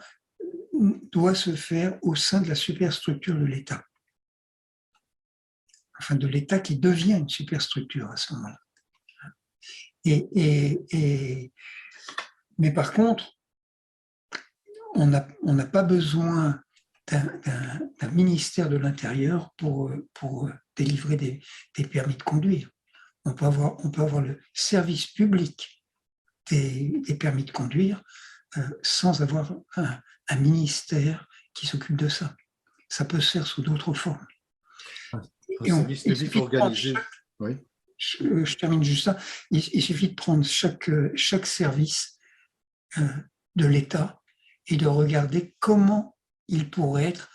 doit se faire au sein de la superstructure de l'État. Enfin, de l'État qui devient une superstructure à ce moment-là. Mais par contre, on n'a pas besoin d'un ministère de l'Intérieur pour délivrer des permis de conduire. On peut avoir le service public des permis de conduire sans avoir un ministère qui s'occupe de ça. Ça peut se faire sous d'autres formes. Un service public organisé. Oui. Je termine juste ça. Il suffit de prendre chaque service de l'État et de regarder comment il pourrait être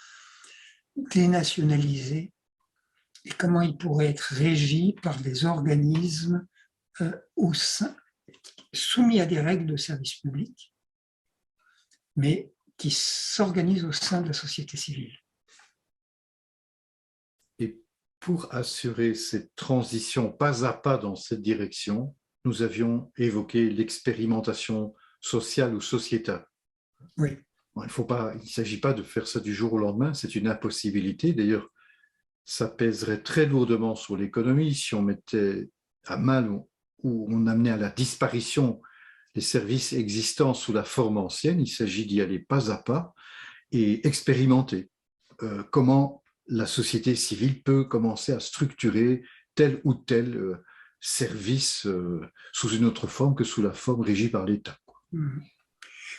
dénationalisé et comment il pourrait être régi par des organismes soumis à des règles de service public, mais qui s'organisent au sein de la société civile. Et pour assurer cette transition pas à pas dans cette direction, nous avions évoqué l'expérimentation sociale ou sociétale. Oui. Bon, il ne s'agit pas de faire ça du jour au lendemain, c'est une impossibilité. D'ailleurs, ça pèserait très lourdement sur l'économie si on mettait à mal ou on amenait à la disparition les services existants sous la forme ancienne. Il s'agit d'y aller pas à pas et expérimenter comment la société civile peut commencer à structurer tel ou tel service sous une autre forme que sous la forme régie par l'État.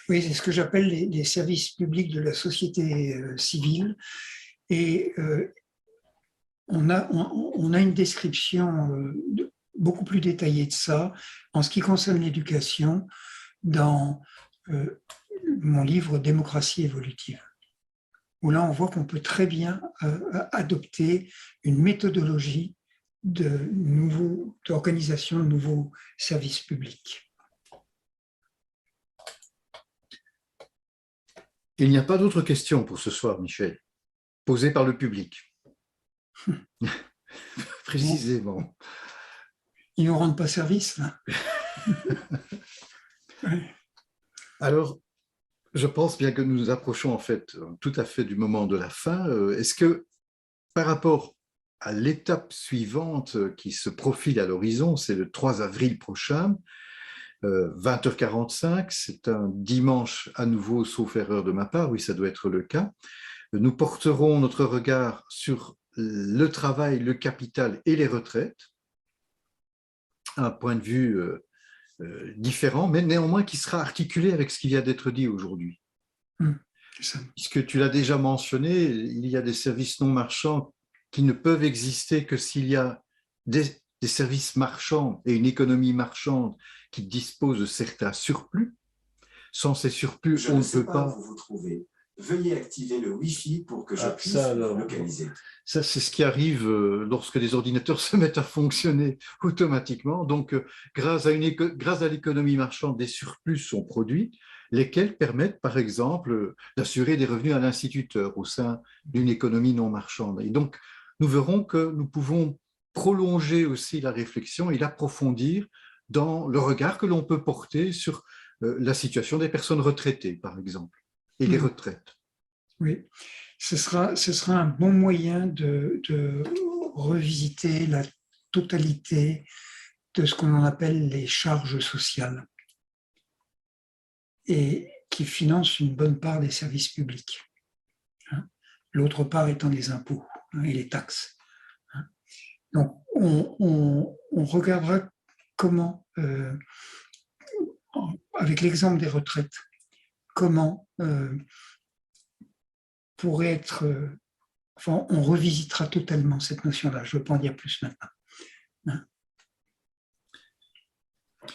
Oui, c'est ce que j'appelle les services publics de la société civile. Et on a une description beaucoup plus détaillée de ça en ce qui concerne l'éducation dans mon livre Démocratie évolutive, où là on voit qu'on peut très bien adopter une méthodologie d'organisation de nouveaux services publics. Il n'y a pas d'autres questions pour ce soir, Michel, posées par le public. Précisément. Ils ne nous rendent pas service, là. Alors, je pense bien que nous nous approchons en fait tout à fait du moment de la fin. Est-ce que par rapport à l'étape suivante qui se profile à l'horizon, c'est le 3 avril prochain, 20h45, c'est un dimanche à nouveau, sauf erreur de ma part, oui, ça doit être le cas. Nous porterons notre regard sur le travail, le capital et les retraites, un point de vue différent, mais néanmoins qui sera articulé avec ce qui vient d'être dit aujourd'hui. Puisque tu l'as déjà mentionné, il y a des services non marchands qui ne peuvent exister que s'il y a des services marchands et une économie marchande qui dispose de certains surplus. Sans ces surplus, on ne peut pas... Où vous trouvez. Veuillez activer le Wi-Fi pour que je puisse vous localiser. Ça, c'est ce qui arrive lorsque les ordinateurs se mettent à fonctionner automatiquement. Donc, grâce à l'économie marchande, des surplus sont produits, lesquels permettent, par exemple, d'assurer des revenus à l'instituteur au sein d'une économie non marchande. Et donc, nous verrons que nous pouvons prolonger aussi la réflexion et l'approfondir dans le regard que l'on peut porter sur la situation des personnes retraitées, par exemple, et les retraites. Oui, ce sera un bon moyen de revisiter la totalité de ce qu'on appelle les charges sociales et qui financent une bonne part des services publics. L'autre part étant les impôts et les taxes. Donc, on regardera comment, avec l'exemple des retraites, comment pourrait être... Enfin, on revisitera totalement cette notion-là. Je ne veux pas en dire plus maintenant.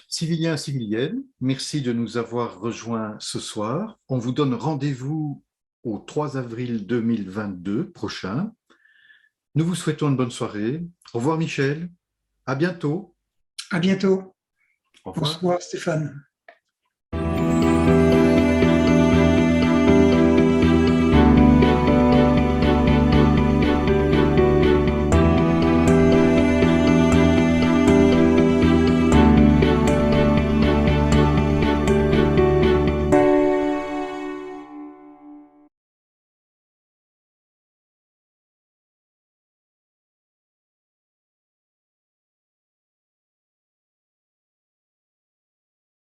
Civilien, Civilienne, merci de nous avoir rejoints ce soir. On vous donne rendez-vous au 3 avril 2022 prochain. Nous vous souhaitons une bonne soirée. Au revoir Michel. À bientôt. À bientôt. Au revoir. Bonsoir Stéphane.